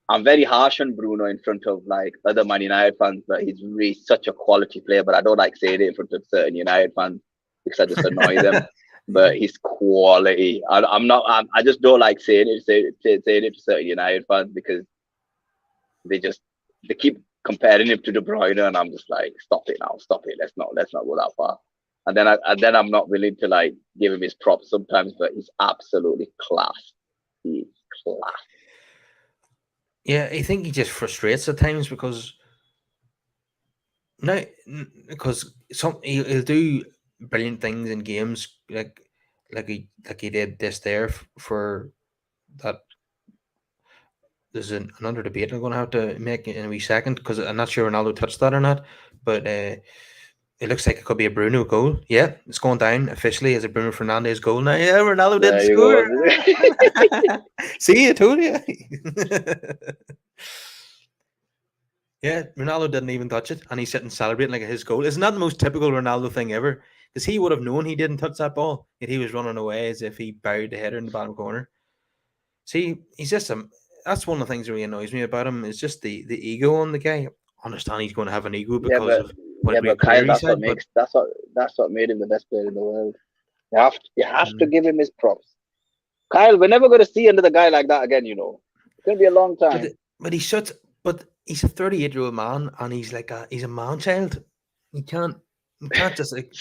I'm very harsh on Bruno in front of like other Man United fans, but he's really such a quality player. But I don't like saying it in front of certain United fans because I just annoy them. Yeah. But he's quality. I'm not. I just don't like saying it to certain United fans because they keep comparing him to De Bruyne, and I'm just like, stop it now, stop it. Let's not go that far. And then I'm not willing to like give him his props sometimes, but he's absolutely class. He's class. Yeah, I think he just frustrates at times because no, because he'll do brilliant things in games like he did this there for that. There's another debate I'm going to have to make in a wee second because I'm not sure Ronaldo touched that or not, but It looks like it could be a Bruno goal. Yeah, it's going down officially as a Bruno Fernandes goal now. Yeah, Ronaldo didn't There you score. go. See, I told you. Yeah, Ronaldo didn't even touch it, and he's sitting celebrating like his goal. Isn't that the most typical Ronaldo thing ever? Because he would have known he didn't touch that ball, yet he was running away as if he buried the header in the bottom corner. See, he's just a. That's one of the things that really annoys me about him. Is just the ego on the guy. I understand he's going to have an ego Yeah, because but of what a great Kyle, career he's had, but that's what made him the best player in the world. You have to mm, give him his props. Kyle, we're never going to see another guy like that again. It's going to be a long but time. but he's such. But he's a 38-year-old man, and he's a man child. You can't just like.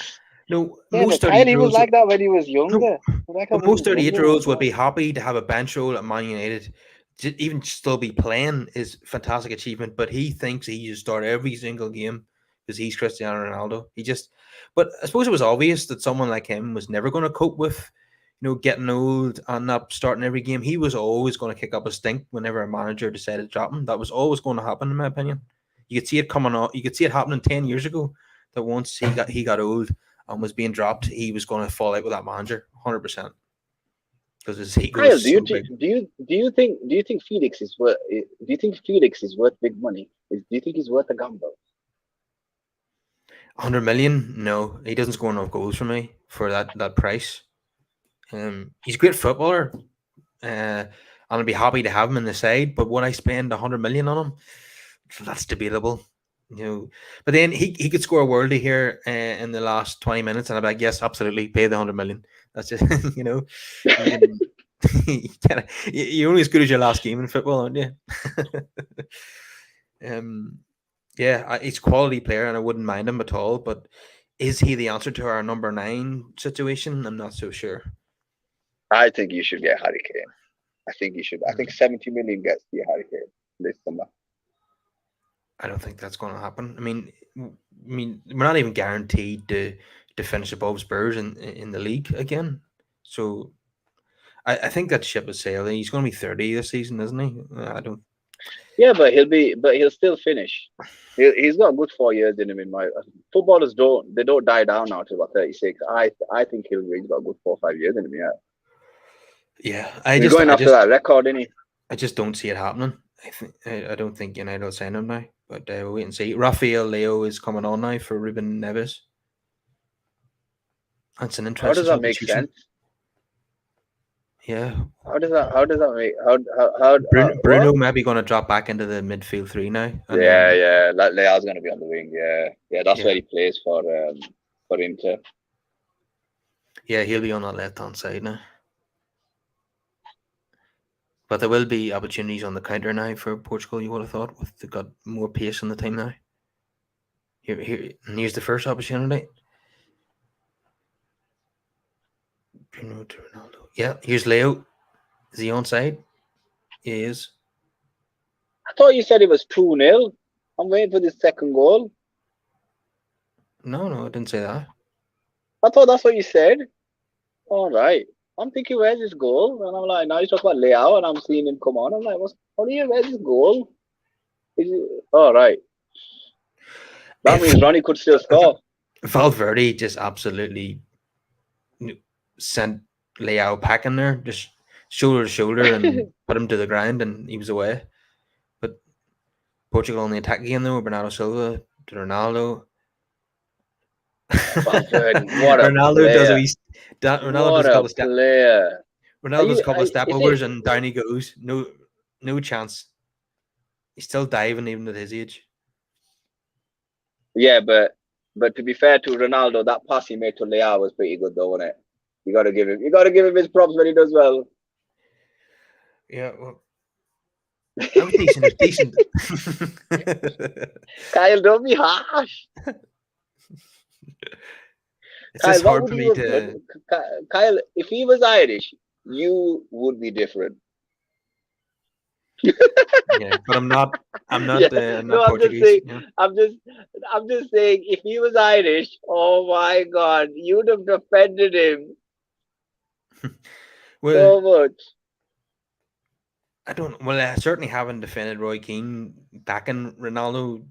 No, Yeah, most but Kyle, he was 38-year-olds. like that when he was No, younger. Like that but when he most was younger. 38-year-olds would be happy to have a bench role at Man United. Even still be playing is fantastic achievement. But he thinks he should start every single game because he's Cristiano Ronaldo. But I suppose it was obvious that someone like him was never going to cope with, getting old and not starting every game. He was always going to kick up a stink whenever a manager decided to drop him. That was always going to happen, in my opinion. You could see it coming on. You could see it happening 10 years ago. That once he got old and was being dropped, he was going to fall out with that manager, 100%, because his ego Kyle, is so big. do you think Felix is worth? Do you think Felix is worth big money? Do you think he's worth a gamble? 100 million? No, he doesn't score enough goals for me for that price. He's a great footballer, and I'd be happy to have him in the side. But would I spend 100 million on him? That's debatable. But then he could score a worldie here in the last 20 minutes, and I'd be like, yes, absolutely, pay the 100 million. That's just you can, you're only as good as your last game in football, aren't you? Yeah, he's a quality player, and I wouldn't mind him at all. But is he the answer to our number 9 situation? I'm not so sure. I think you should get Harry Kane. I think you should. I think Mm. 70 million gets you Harry Kane this summer. I don't think that's going to happen. I mean, we're not even guaranteed to finish above Spurs in the league again. So I think that ship is sailing. He's going to be 30 this season, isn't he? I don't. Yeah, but he'll still finish. He's got a good 4 years in him. In my footballers don't die down now to about 36. I think he's got a good 4 or 5 years in him. Yeah. Yeah, He's going after that record, isn't he? I just don't see it happening. I don't think United will sign him now, but we'll wait and see. Rafael Leo is coming on now for Ruben Neves. That's an interesting. How does that make sense? Yeah. How does that make how Bruno maybe going to drop back into the midfield 3 now. Yeah. Like Leao's going to be on the wing. Yeah. That's where he plays for Inter. Yeah, he'll be on that left hand side now. But there will be opportunities on the counter now for Portugal. You would have thought, with they've got more pace in the team now. Here's the first opportunity. Bruno to Ronaldo. Yeah, here's Leo. Is he onside? He is. I thought you said it was 2-0. I'm waiting for the second goal. No, I didn't say that. I thought that's what you said. All right. I'm thinking, where's his goal? And I'm like, now you talk about Leao, and I'm seeing him come on. I'm like, where's his goal? All right. That means Ronnie could still score. Valverde just absolutely sent Leao packing there, just shoulder to shoulder, and put him to the ground, and he was away. But Portugal on the attack again, though. Bernardo Silva to Ronaldo. Valverde, what a Ronaldo player. does Ronaldo does a couple of player. Ronaldo does a couple of step overs, and down he goes. No chance. He's still diving even at his age. Yeah, but to be fair to Ronaldo, that pass he made to Leao was pretty good, though, wasn't it? You gotta give him his props when he does well. Yeah, well, that was decent. It was decent. Kyle, don't be harsh. It's just hard for me to. Kyle, if he was Irish, you would be different. Yeah, but I'm not. I'm not Portuguese. I'm just saying, if he was Irish, oh my God, you'd have defended him so much. I don't. Well, I certainly haven't defended Roy Keane backing Ronaldo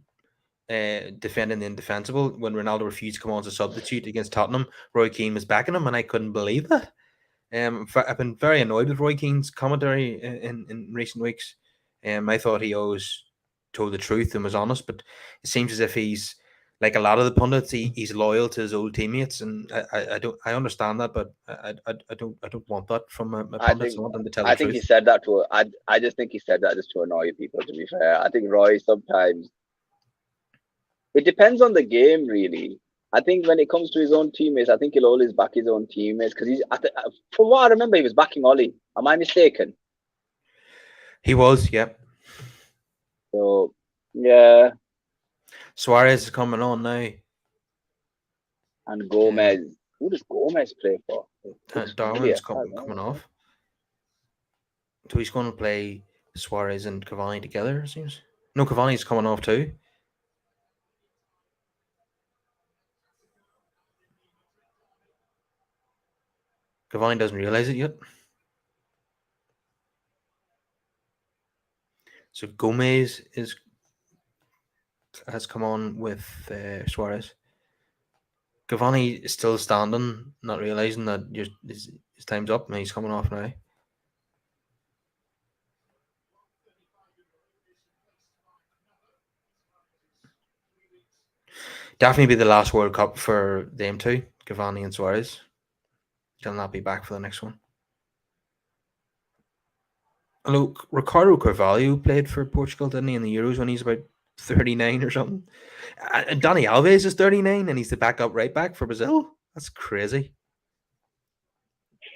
defending the indefensible when Ronaldo refused to come on as a substitute against Tottenham. Roy Keane was backing him, and I couldn't believe that. I've been very annoyed with Roy Keane's commentary in recent weeks. I thought he always told the truth and was honest, but it seems as if he's like a lot of the pundits. He's loyal to his old teammates, and I understand that, but I don't want that from my pundits. I want them to tell the I think he truth. said that to. I just think he said that just to annoy people. To be fair, I think Roy sometimes it depends on the game, really. I think when it comes to his own teammates, I think he'll always back his own teammates because from what I remember, he was backing Ollie. Am I mistaken? He was, yeah. So yeah, Suarez is coming on now. and Gomez. Who does Gomez play for? Darwin's coming off. So he's going to play Suarez and Cavani together, it seems. No, Cavani's coming off too. Cavani doesn't realise it yet. So Gomez has come on with Suarez. Cavani is still standing, not realising that his time's up and he's coming off now. Definitely be the last World Cup for them two, Cavani and Suarez. They'll not be back for the next one. Look, Ricardo Carvalho played for Portugal, didn't he, in the Euros when he's about 39 or something? And Dani Alves is 39 and he's the backup right back for Brazil? That's crazy.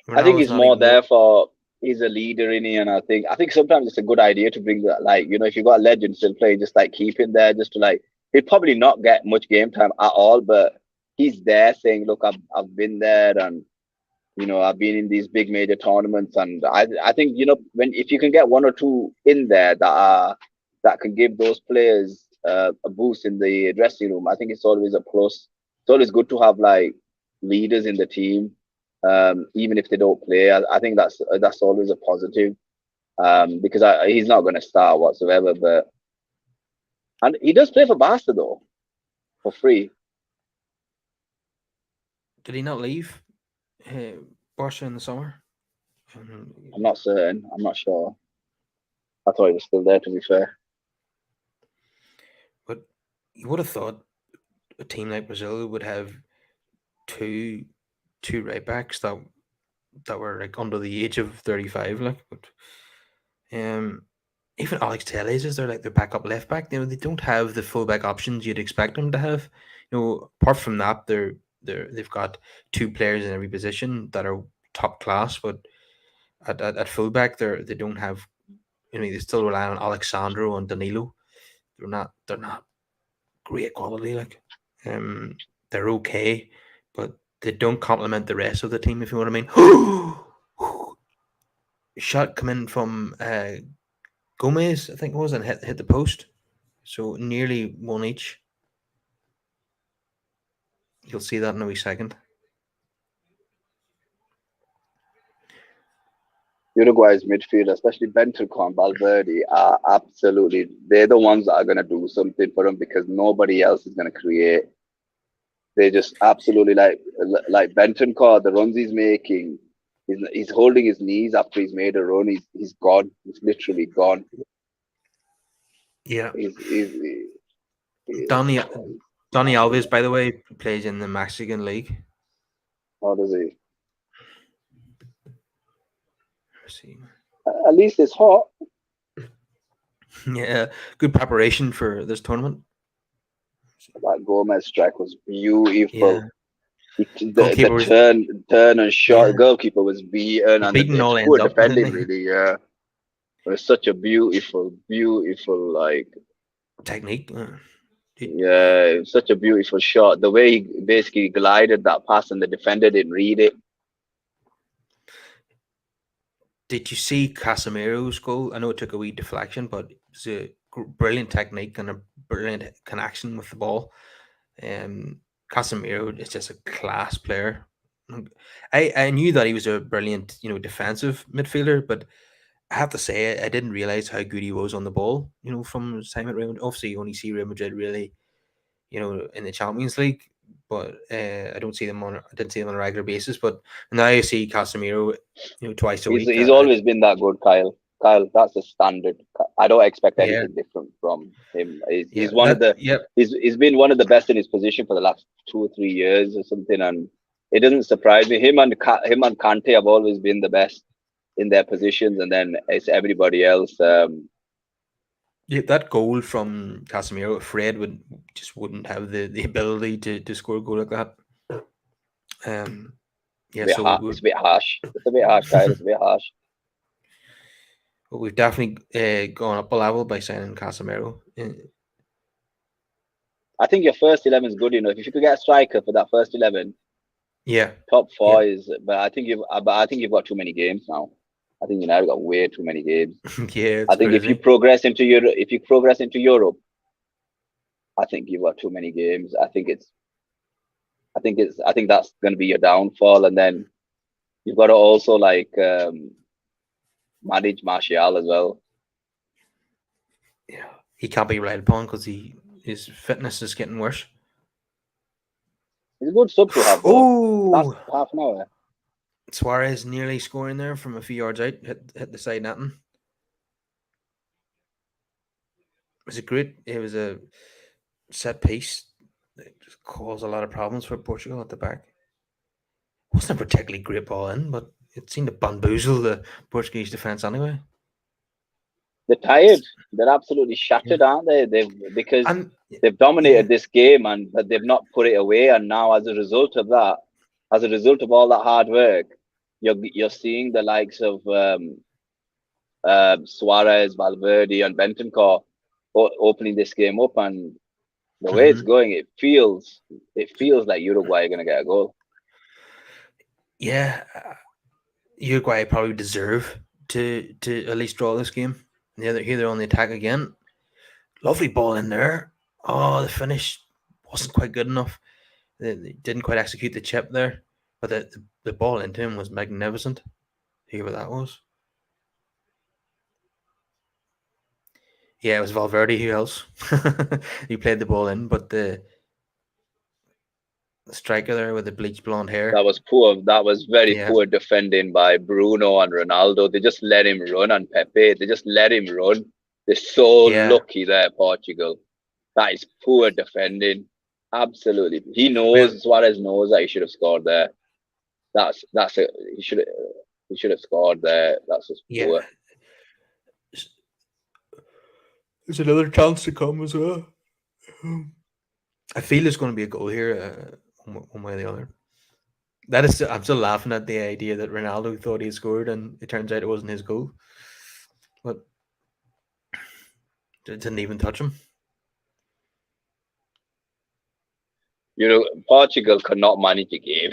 I think he's more there for he's a leader in here, and I think sometimes it's a good idea to bring that, like, you know, if you've got a legend still playing, just like keep him there, just to like he'll probably not get much game time at all, but he's there saying, look, I've been there, and you know, I've been in these big major tournaments, and I think, you know, if you can get one or two in there that can give those players a boost in the dressing room, I think it's always a plus. It's always good to have like leaders in the team, even if they don't play. I think that's always a positive, because he's not going to start whatsoever. And he does play for Barca though, for free. Did he not leave Barca in the summer? I'm not certain. I'm not sure. I thought he was still there, to be fair. But you would have thought a team like Brazil would have two right backs that were like under the age of 35, like, but even Alex Telles is their backup left back. You know, they don't have the full back options you'd expect them to have. You know, apart from that, they've got two players in every position that are top class, but at fullback they don't have. You know, they still rely on Alexandro and Danilo. They're not great quality. Like, they're okay, but they don't complement the rest of the team. If you know what I mean. Shot coming from Gomez, I think it was, and hit the post. So nearly one each. You'll see that in a wee second. Uruguay's midfield, especially Bentancur and Valverde, are absolutely, they're the ones that are going to do something for them, because nobody else is going to create. They just absolutely, like Bentancur, the runs he's making, he's holding his knees after he's made a run. He's gone. He's literally gone. Yeah. He's Dani Alves, by the way, plays in the Mexican League. How does he? Let's see. At least it's hot. Yeah, good preparation for this tournament. That Gomez strike was beautiful. Yeah. The turn and shot. Yeah. Goalkeeper was beaten, and the poor defending, really. Yeah, it was such a beautiful like technique. Yeah, it was such a beautiful shot. The way he basically glided that pass, and the defender didn't read it. Did you see Casemiro's goal? I know it took a wee deflection, but it's a brilliant technique and a brilliant connection with the ball. Casemiro is just a class player. I knew that he was a brilliant, you know, defensive midfielder, but I have to say I didn't realize how good he was on the ball. You know, from his time at Real Madrid. Obviously, you only see Real Madrid really in the Champions League. But I didn't see them on a regular basis. But now I see Casemiro, twice a week. He's always been that good, Kyle. Kyle, that's the standard. I don't expect Yeah. anything different from him. He's Yeah, one of the. Yep. He's been one of the best in his position for the last 2 or 3 years or something, and it doesn't surprise me. Him and Kante have always been the best in their positions, and then it's everybody else. Yeah, that goal from Casemiro, Fred wouldn't have the ability to score a goal like that. Yeah, it's a bit harsh. It's a bit harsh, Kyle. It's a bit harsh. But we've definitely gone up a level by signing Casemiro. I think your first 11 is good enough. If you could get a striker for that first 11, Yeah, top 4 is. But I think you've got too many games now. I think United got way too many games. Yeah. I think crazy. if you progress into Europe, I think you've got too many games. I think that's going to be your downfall, and then you've got to also manage Martial as well. Yeah, he can't be relied upon because his fitness is getting worse. He's a good sub to have. Oh, last half an hour. Suarez nearly scoring there from a few yards out, hit the side netting. It was a set piece that just caused a lot of problems for Portugal at the back. Wasn't a particularly great ball in, but it seemed to bamboozle the Portuguese defence anyway. They're tired. They're absolutely shattered, aren't they? They've dominated this game, but they've not put it away. And now, as a result of that, as a result of all that hard work, you're seeing the likes of Suarez, Valverde, and Bentancur opening this game up, and the way it's going, it feels like Uruguay are going to get a goal. Yeah, Uruguay probably deserve to at least draw this game. Here they're on the attack again. Lovely ball in there. Oh, the finish wasn't quite good enough. They didn't quite execute the chip there, but the ball into him was magnificent. Hear what that was? Yeah, it was Valverde. Who else? He played the ball in, but the striker there with the bleached blonde hair. That was poor. That was very poor defending by Bruno and Ronaldo. They just let him run, and Pepe. They just let him run. They're so lucky there, Portugal. That is poor defending. Absolutely. Suarez knows that he should have scored there. He should have scored there. That's just poor. There's another chance to come as well. I feel there's going to be a goal here, one way or the other. I'm still laughing at the idea that Ronaldo thought he scored, and it turns out it wasn't his goal. But it didn't even touch him. Portugal cannot manage a game.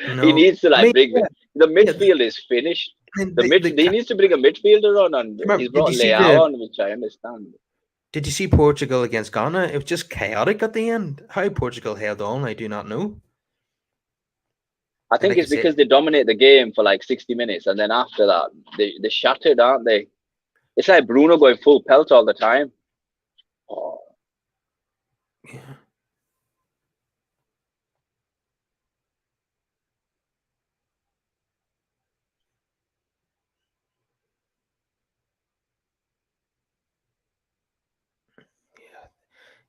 No. He needs to bring the midfield is finished. He needs to bring a midfielder on, and he's brought Leao on, which I understand. Did you see Portugal against Ghana? It was just chaotic at the end. How Portugal held on, I do not know. I think it's because they dominate the game for 60 minutes, and then after that, they're shattered, aren't they? It's like Bruno going full pelt all the time. Oh. Yeah.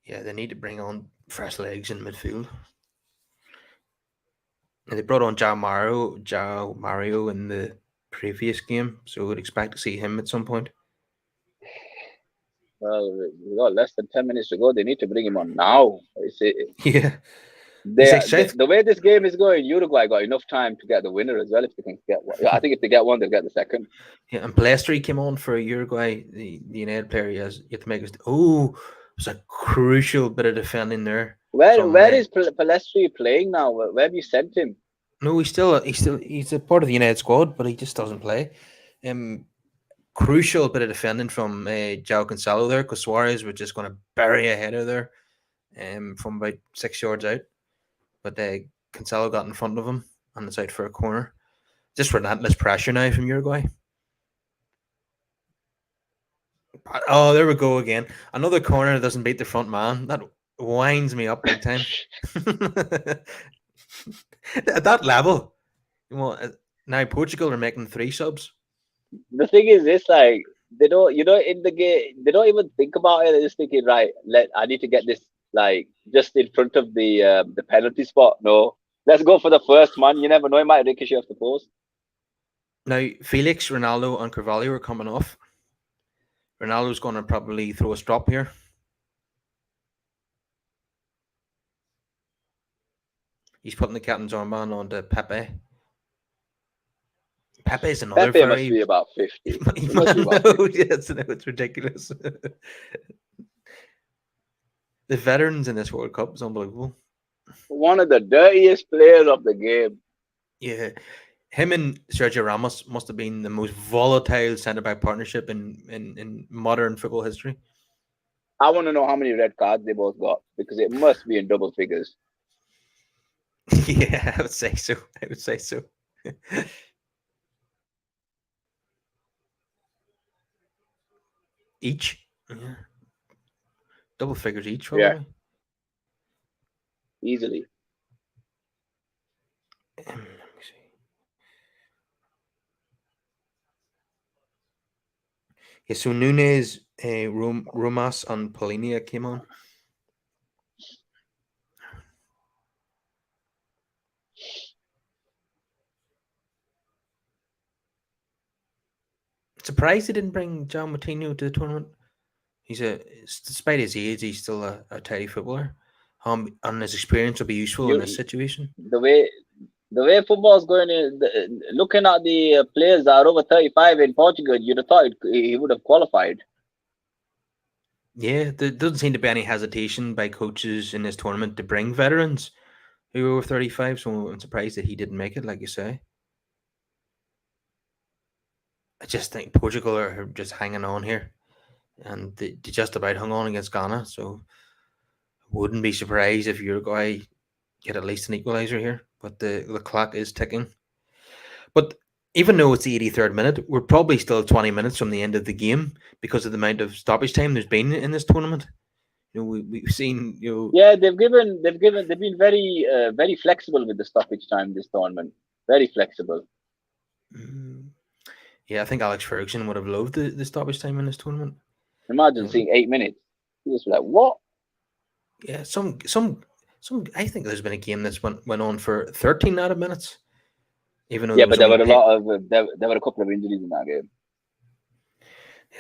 Yeah, they need to bring on fresh legs in midfield. And they brought on João Mario in the previous game, so we'd expect to see him at some point. Well, we got less than 10 minutes to go. They need to bring him on now. Yeah. The way this game is going, Uruguay got enough time to get the winner as well. If they can get one, I think if they get one, they'll get the second. Yeah, and Palestri came on for Uruguay, the United player. You have to make it was a crucial bit of defending there. Where is Palestri playing now? Where have you sent him? No, he's a part of the United squad, but he just doesn't play. Crucial bit of defending from João Cancelo there, because Suarez was just going to bury a header there, from about 6 yards out. But Cancelo got in front of him and it's out for a corner. Just relentless pressure now from Uruguay. Oh, there we go again. Another corner that doesn't beat the front man. winds me up big time. At that level, now Portugal are making 3 subs. The thing is, it's like they don't, in the game, they don't even think about it. They're just thinking, right, I need to get this like just in front of the penalty spot. No, let's go for the first man. You never know, it might ricochet off the post. Now Felix, Ronaldo, and Carvalho are coming off. Ronaldo's going to probably throw a strop here. He's putting the captain's armband on to Pepe. Pepe is another Pepe must be about 50. He must be about 50. Yes, no, it's ridiculous. The veterans in this World Cup is unbelievable. One of the dirtiest players of the game. Yeah. Him and Sergio Ramos must have been the most volatile centre-back partnership in modern football history. I want to know how many red cards they both got, because it must be in double figures. Yeah, I would say so. Each? Yeah. Double figures each, probably. Yeah. Easily. Let me see. Yeah, so Nunez, Romas, and Polinia came on. Surprised they didn't bring John Moutinho to the tournament. Despite his age, he's still a tidy footballer. And his experience will be useful in this situation. The way football is going, looking at the players that are over 35 in Portugal, you'd have thought he would have qualified. Yeah, there doesn't seem to be any hesitation by coaches in this tournament to bring veterans who are over 35. So I'm surprised that he didn't make it, like you say. I just think Portugal are just hanging on here, and they just about hung on against Ghana. So I wouldn't be surprised if Uruguay get at least an equaliser here. But the clock is ticking. But even though it's the 83rd minute, we're probably still 20 minutes from the end of the game because of the amount of stoppage time there's been in this tournament. We've seen, Yeah, they've been very very flexible with the stoppage time this tournament. Very flexible. Yeah, I think Alex Ferguson would have loved the stoppage time in this tournament. Imagine seeing 8 minutes. You just be like, what? Yeah, some. I think there's been a game that's went on for 13 out of minutes. Even though but there were there were a couple of injuries in that game.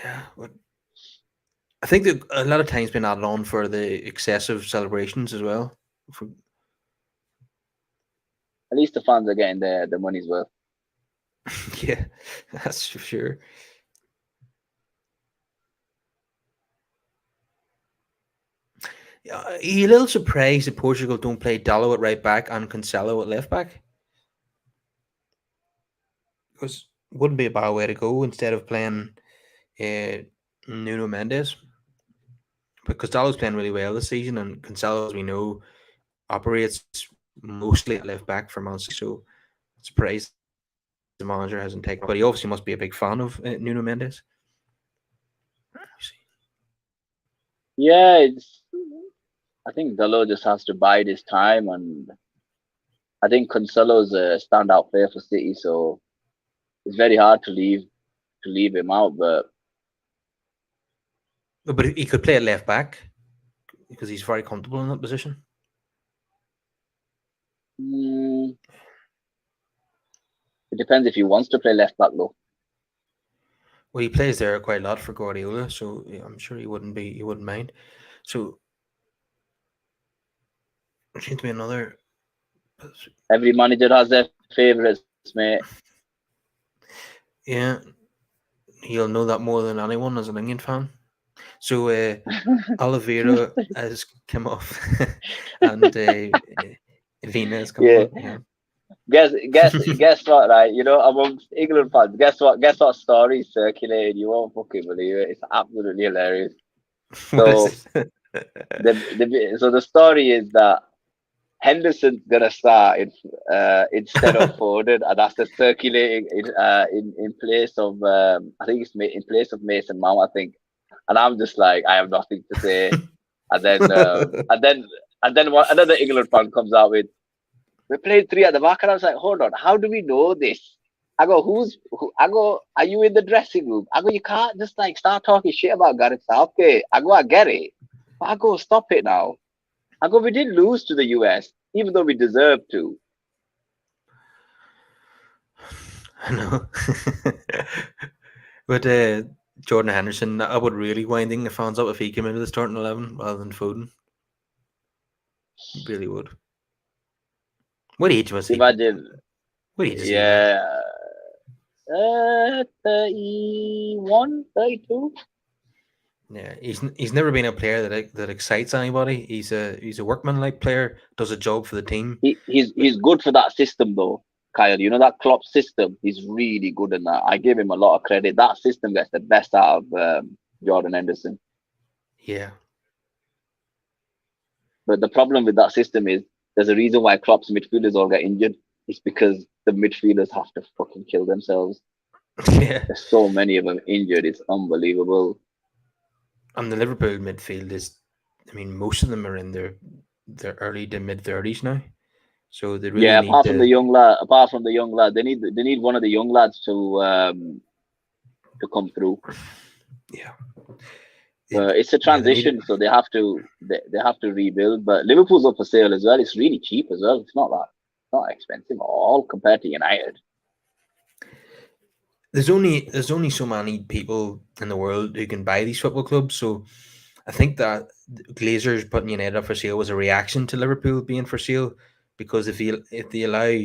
Yeah, but I think that a lot of time's been added on for the excessive celebrations as well. At least the fans are getting their money's worth. Yeah, that's for sure. Yeah, are you a little surprised that Portugal don't play Dalot at right back and Cancelo at left back? Because it wouldn't be a bad way to go instead of playing Nuno Mendes. Because Dalot's playing really well this season, and Cancelo, as we know, operates mostly at left back for Man City. So I'm surprised the manager hasn't taken, but he obviously must be a big fan of Nuno Mendes. Yeah, I think Dalot just has to bide his time, and I think Cancelo's a standout player for City, so it's very hard to leave him out. But he could play at left back because he's very comfortable in that position. It depends if he wants to play left back, though. Well, he plays there quite a lot for Guardiola, so yeah, I'm sure he wouldn't mind. So there seems to be another. Every manager has their favourites, mate. Yeah, he'll know that more than anyone as an England fan. So Oliveira has come off, and Vina has come on. Yeah. Guess what, right? Amongst England fans, guess what story circulated? You won't fucking believe it. It's absolutely hilarious. So the story is that Henderson's gonna start instead of Foden, and that's the circulating in place of I think it's in place of Mason Mount, I think. And I'm just like, I have nothing to say. And then another England fan comes out with, we played 3 at the back, and I was like, hold on, how do we know this? I go, I go, are you in the dressing room? I go, you can't just like start talking shit about Gareth Southgate. I go, I get it. But I go, stop it now. I go, we did lose to the US, even though we deserved to. I know. But Jordan Henderson, I would really winding the fans up if he came into the starting 11 rather than Foden. Really would. What age was he? Imagine. What age is he? Yeah. 31, 32. Yeah, he's never been a player that excites anybody. He's a workman-like player, does a job for the team. He's good for that system though, Kyle. You know that Klopp system. He's really good in that. I give him a lot of credit. That system gets the best out of Jordan Henderson. Yeah. But the problem with that system is there's a reason why Klopp's midfielders all get injured. It's because the midfielders have to fucking kill themselves. Yeah. There's so many of them injured. It's unbelievable. And the Liverpool midfield is, I mean, most of them are in their early to mid-30s now. So they really need apart from the young lad, they need one of the young lads to come through. Yeah. It's a transition, so they have to rebuild. But Liverpool's up for sale as well. It's really cheap as well. It's not expensive at all compared to United. There's only so many people in the world who can buy these football clubs. So I think that Glazers putting United up for sale was a reaction to Liverpool being for sale, because if they allow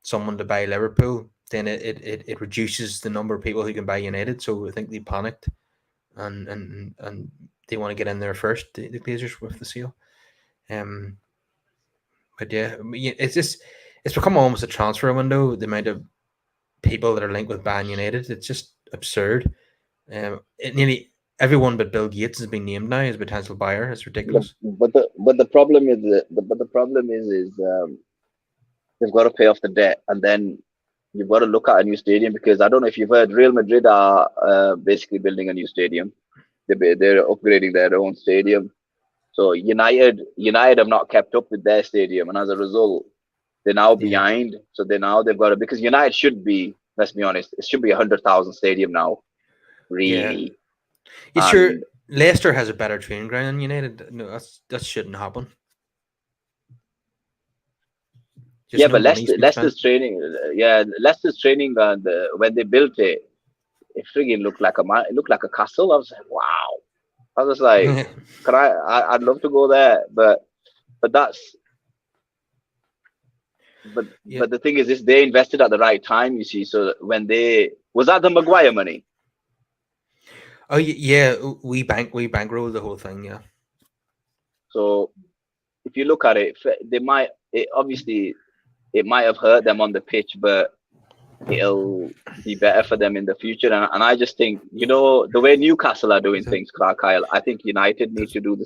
someone to buy Liverpool, then it reduces the number of people who can buy United. So I think they panicked and they want to get in there first, the Glazers, with the sale. But yeah, it's become almost a transfer window. The amount of people that are linked with Man United, it's just absurd. Nearly everyone but Bill Gates has been named now as a potential buyer. It's ridiculous. But the problem is they've got to pay off the debt, and then you've got to look at a new stadium, because I don't know if you've heard, Real Madrid are basically building a new stadium. They're upgrading their own stadium. So United have not kept up with their stadium, and as a result, they're now behind. So they've got to, because United should be, let's be honest, it should be 100,000 stadium now. Really. Yeah, sure. Leicester has a better training ground than United. No, that shouldn't happen. But Leicester's training, when they built it, it friggin' looked like a castle. I was like, wow. I was like, I'd love to go there, but the thing is they invested at the right time, you see. So when was that the Maguire money? Oh yeah, we bankrolled the whole thing, yeah. So if you look at it, it might have hurt them on the pitch, but it'll be better for them in the future. And I just think, the way Newcastle are doing things, Kyle, I think United need to do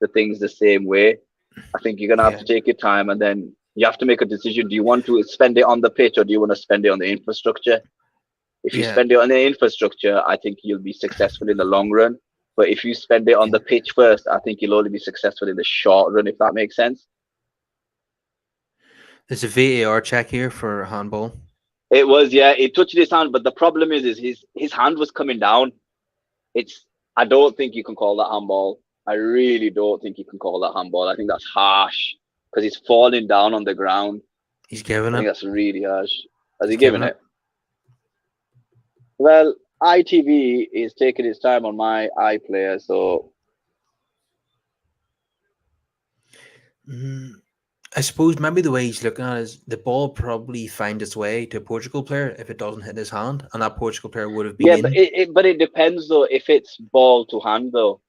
the things the same way. I think you're gonna have to take your time, and then you have to make a decision. Do you want to spend it on the pitch, or do you want to spend it on the infrastructure? If you spend it on the infrastructure, I think you'll be successful in the long run. But if you spend it on the pitch first, I think you'll only be successful in the short run, if that makes sense. There's a VAR check here for handball. It was, it touched his hand, but the problem is his hand was coming down. I don't think you can call that handball. I really don't think you can call that handball. I think that's harsh, because he's falling down on the ground. He's giving it. I think that's really harsh. Has he given it? Well, ITV is taking its time on my iPlayer, so. I suppose maybe the way he's looking at it is the ball probably finds its way to a Portugal player if it doesn't hit his hand, and that Portugal player would have been. But it depends though if it's ball to hand though.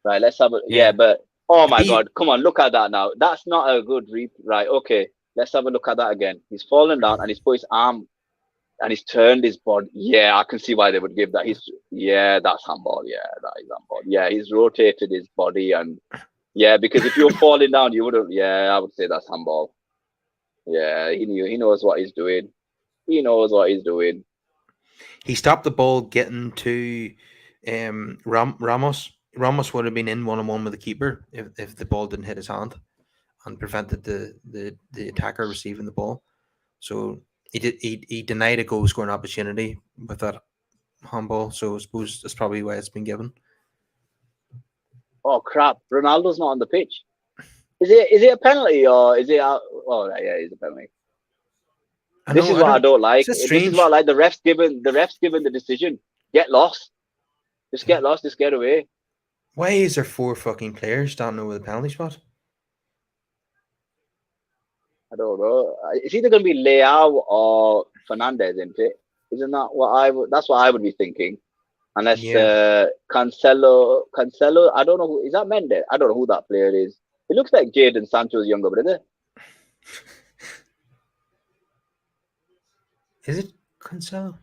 Right, let's have a but oh my God, come on, look at that now. That's not a good right. Okay, let's have a look at that again. He's fallen down and he's put his arm and he's turned his body. Yeah, I can see why they would give that. That's handball. Yeah, that is handball. Yeah, he's rotated his body, and because if you're falling down, you wouldn't. Yeah, I would say that's handball. Yeah, he knows what he's doing. He knows what he's doing. He stopped the ball getting to Ramos, Ramos would have been in 1-on-1 with the keeper if the ball didn't hit his hand and prevented the attacker receiving the ball. So he denied a goal scoring opportunity with that handball. So I suppose that's probably why it's been given. Oh crap! Ronaldo's not on the pitch. Is it a penalty or is it out? Oh yeah, it's a penalty. This is what I don't like. It's This is what I like. The refs given the decision. Get lost. Just get lost. Just get away. Why is there 4 fucking players standing over the penalty spot? I don't know. It's either going to be Leao or Fernandez, isn't it? Isn't that what that's what I would be thinking. Unless Cancelo, I don't know who is that Mendes. I don't know who that player is. It looks like Jadon Sancho's younger brother. Is it Cancelo?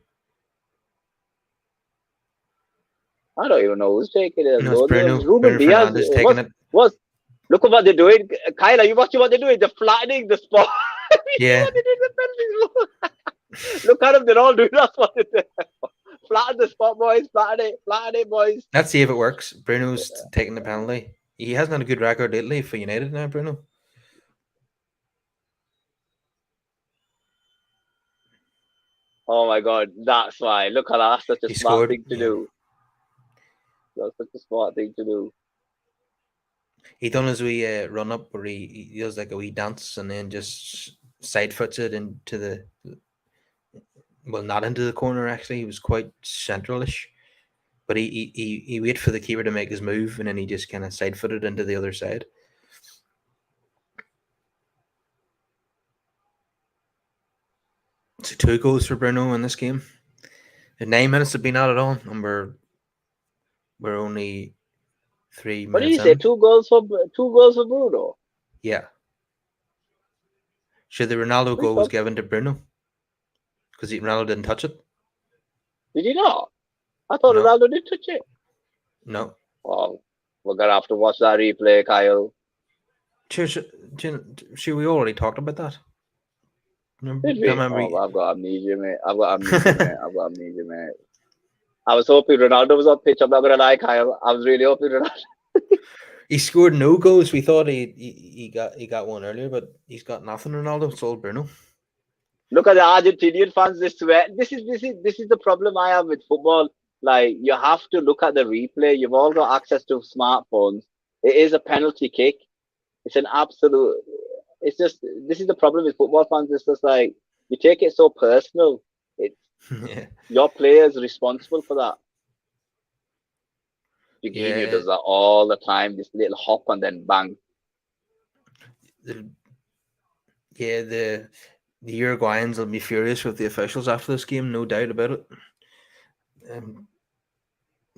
I don't even know who's taking it. No, it's Bruno. Ruben Diaz Fernandes taking it. Look at what they're doing. Kyle, are you watching what they're doing? They're flattening the spot. Yeah. Look at them. They're all doing that's what they're doing. Flatten the spot, boys. Flatten it, boys. Let's see if it works. Bruno's taking the penalty. He hasn't had a good record lately for United now, Bruno. Oh my God, that's why. Look how that's such a smart thing to do. That's such a smart thing to do. He done his wee run up where he does like a wee dance and then just side foots it into the, well, not into the corner actually. He was quite centralish, but he waited for the keeper to make his move and then he just kind of side footed into the other side. So 2 goals for Bruno in this game. The 9 minutes have been out at all, and we're only 3 minutes. What did you say? 2 goals for Bruno? Yeah. Should the Ronaldo goal was given to Bruno? Because Ronaldo didn't touch it. Did he not? I thought Ronaldo did touch it. No. Well, we're gonna have to watch that replay, Kyle. Sure, we already talked about that. Did we? I've got amnesia, mate. I've got amnesia, mate. I was hoping Ronaldo was on pitch. I'm not gonna lie, Kyle. I was really hoping Ronaldo. He scored no goals. We thought he got one earlier, but he's got nothing. Ronaldo, it's all Bruno. Look at the Argentinian fans. This is the problem I have with football. Like, you have to look at the replay. You've all got access to smartphones. It is a penalty kick. It's an absolute. It's just, this is the problem with football fans. It's just like, you take it so personal. It's your players responsible for that. Jorginho does that all the time. This little hop and then bang. The Uruguayans will be furious with the officials after this game, no doubt about it.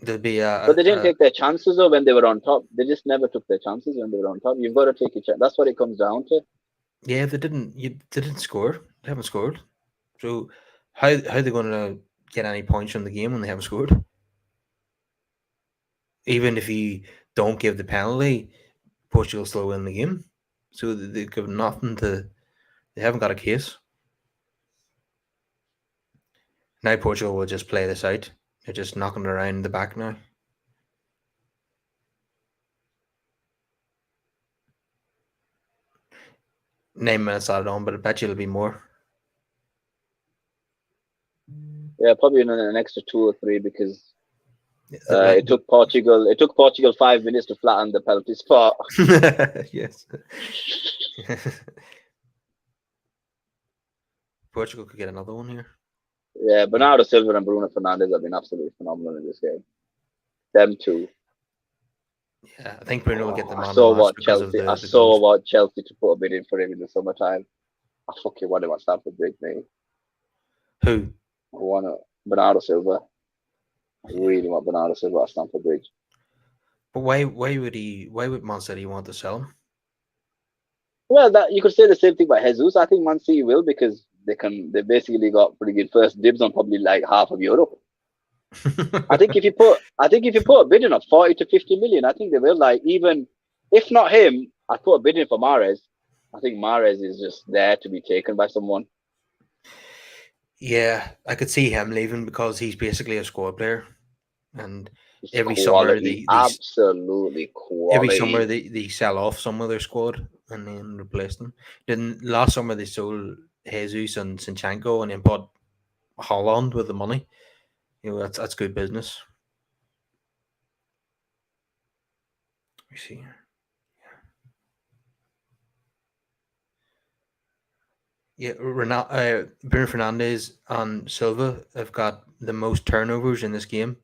There'll be but they didn't take their chances though when they were on top. They just never took their chances when they were on top. You've got to take a chance. That's what it comes down to. Yeah, they didn't score. They haven't scored. So how are they going to get any points from the game when they haven't scored? Even if you don't give the penalty, Portugal still win the game. So they've given nothing to. They haven't got a case. Now Portugal will just play this out. They're just knocking it around the back now. Nine minutes added on, but I bet you it'll be more. Yeah, probably an extra 2 or 3 because it took Portugal 5 minutes to flatten the penalty spot. Yes. Portugal could get another one here. Yeah, Bernardo Silva and Bruno Fernandes have been absolutely phenomenal in this game. Them two. Yeah, I think Bruno will get the man. I saw what Chelsea to put a bid in for him in the summertime. I fucking want him at Stamford Bridge, mate. Who? I want Bernardo Silva. I really want Bernardo Silva at Stamford Bridge. But why would Man City want to sell him? Well, you could say the same thing about Jesus. I think Man City will because they basically got pretty good first dibs on probably like half of Europe. I think if you put a bid in of 40 to 50 million, I think they will. Like, even if not him, I put a bid in for Mahrez. I think Mahrez is just there to be taken by someone. Yeah, I could see him leaving because he's basically a squad player, and It's every quality, summer absolutely quality. they sell off some of their squad and then replace them. Then last summer they sold Jesus and Sinchenko and then bought Holland with the money. That's good business. Let me see here. Yeah, Bruno Fernandes and Silva have got the most turnovers in this game.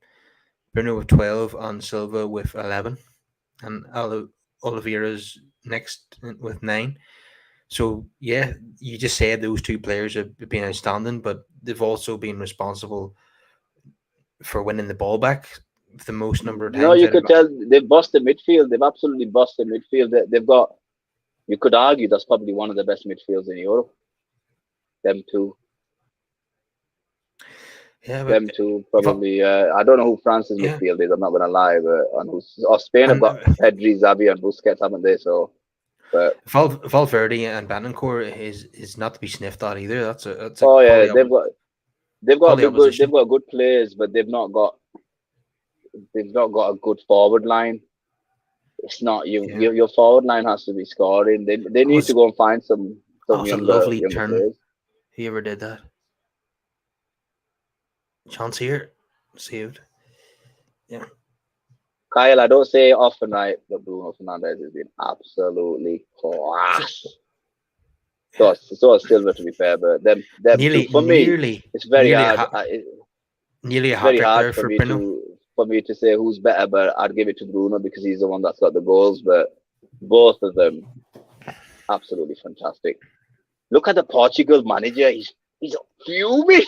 Bruno with 12 and Silva with 11. And Oliveira's next with 9. So, yeah, you just said those two players have been outstanding, but they've also been responsible for winning the ball back the most number of No, times. you could tell they've busted midfield. They've absolutely busted midfield. They've got, you could argue that's probably one of the best midfields in Europe. Them two. Yeah, but Them two probably. I don't know who France's midfield is. I'm not gonna lie, but Spain have got Pedri, Xavi, and Busquets, haven't they? So, but Valverde and Betancourt is not to be sniffed at either. That's a yeah, they've got good players, but they've not got a good forward line. It's not your forward line has to be scoring. They need to go and find some younger players. Whoever did that. Chance here, saved. Yeah. Kyle, I don't say often, right, but Bruno Fernandes has been absolutely class. So is Silva, to be fair, but them for me, it's very hard. Nearly a very hard there for me to say who's better, but I'd give it to Bruno because he's the one that's got the goals. But both of them, absolutely fantastic. Look at the Portugal manager; he's fuming.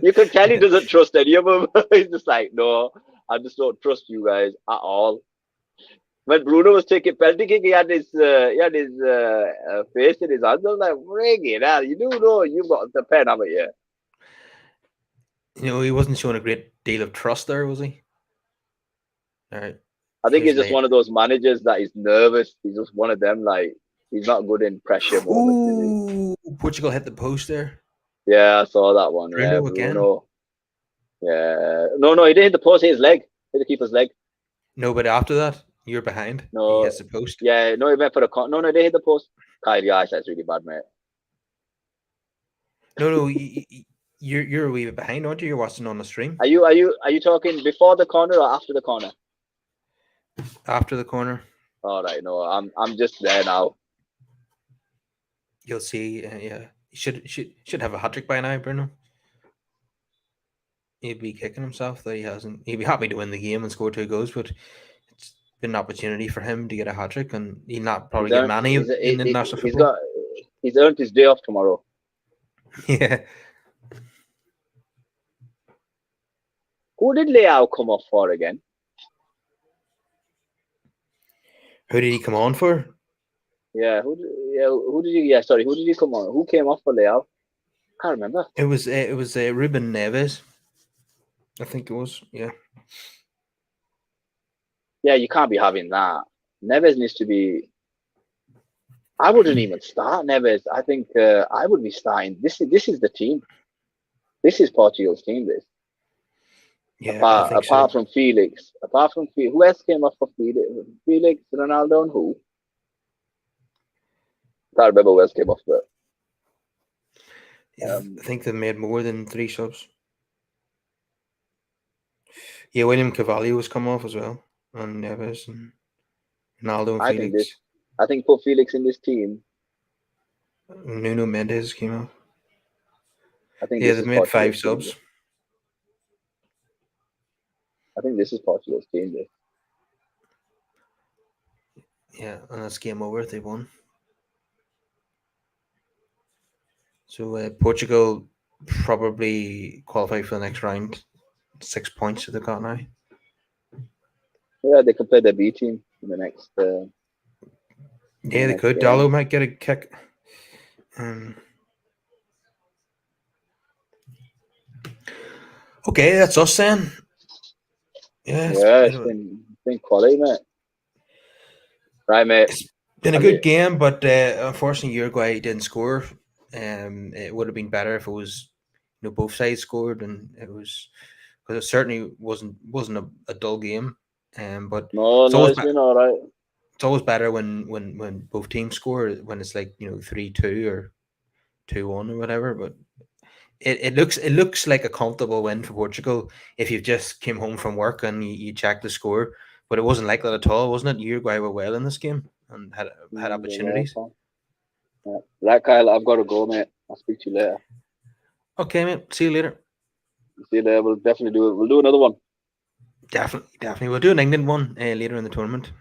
You can tell he doesn't trust any of them. He's just like, no, I just don't trust you guys at all. When Bruno was taking penalty kick, he had his face in his hands. I was like, bring it out. You do know you got the pen, haven't you? He wasn't showing a great deal of trust there, was he? All right. I think he's just one of those managers that is nervous. He's just one of them, like, he's not good in pressure moments. Ooh, Portugal hit the post there. Yeah, I saw that one. Bruno again. Yeah. No, he didn't hit the post, hit his leg. Hit the keeper's leg. No, but after that, you're behind. No. He hits the post. Yeah, no, he went for a no, they hit the post. Kyle, your eyesight's really bad, mate. No, you're a wee bit behind, aren't you? You're watching on the stream. Are you talking before the corner or after the corner? After the corner. All right, no, I'm just there now. You'll see. Yeah, he should have a hat trick by now, Bruno. He'd be kicking himself that he hasn't. He'd be happy to win the game and score 2 goals, but it's been an opportunity for him to get a hat trick, and he'll not probably get many in international football. He's earned his day off tomorrow. Yeah. Who did Leao come off for again? Who did he come on for? Yeah, who did he come on? Who came off for Leao? Can't remember. It was Ruben Neves. I think it was, yeah. Yeah, you can't be having that. Neves needs to be. I wouldn't even start Neves. I think I would be starting. This is the team. This is Portugal's team. This. Yeah. Apart from Felix, who else came off for Felix? Felix, Ronaldo, and who? I can't remember who else came off, but. Yeah, I think they made more than 3 subs. Yeah, William Carvalho was come off as well, and Neves and Ronaldo and Felix. I think put Felix in this team. Nuno Mendes came off. I think they've made 5 subs. I think this is Portugal's team. This. Yeah, and that's game over. They won. So Portugal probably qualify for the next round. 6 points that they've got now. Yeah, they could play the B team in the next. Yeah, they could. Dallo might get a kick. Okay, that's us then. Yeah, it's been quality, mate. Right, mate. It's been a good game, but unfortunately Uruguay didn't score. It would have been better if it was both sides scored, and it was because it certainly wasn't a dull game. But No, it's no, always it's been all right. it's always better when both teams score, when it's like 3-2 or 2-1 or whatever. But it looks like a comfortable win for Portugal if you've just came home from work and you check the score. But it wasn't like that at all, wasn't it? Uruguay were well in this game and had They were opportunities. fun. Yeah. Right, Kyle, I've got to go, mate. I'll speak to you later. Okay, mate. See you later. See you there. We'll definitely do it. We'll do another one. Definitely. We'll do an England one later in the tournament.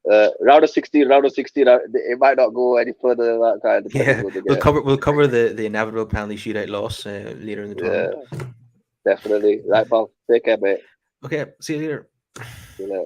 Round of 16. It might not go any further than that, Kyle. Yeah, we'll cover the inevitable penalty shootout loss later in the tournament. Yeah, definitely. Right, pal. Take care, mate. Okay, see you later. See you later.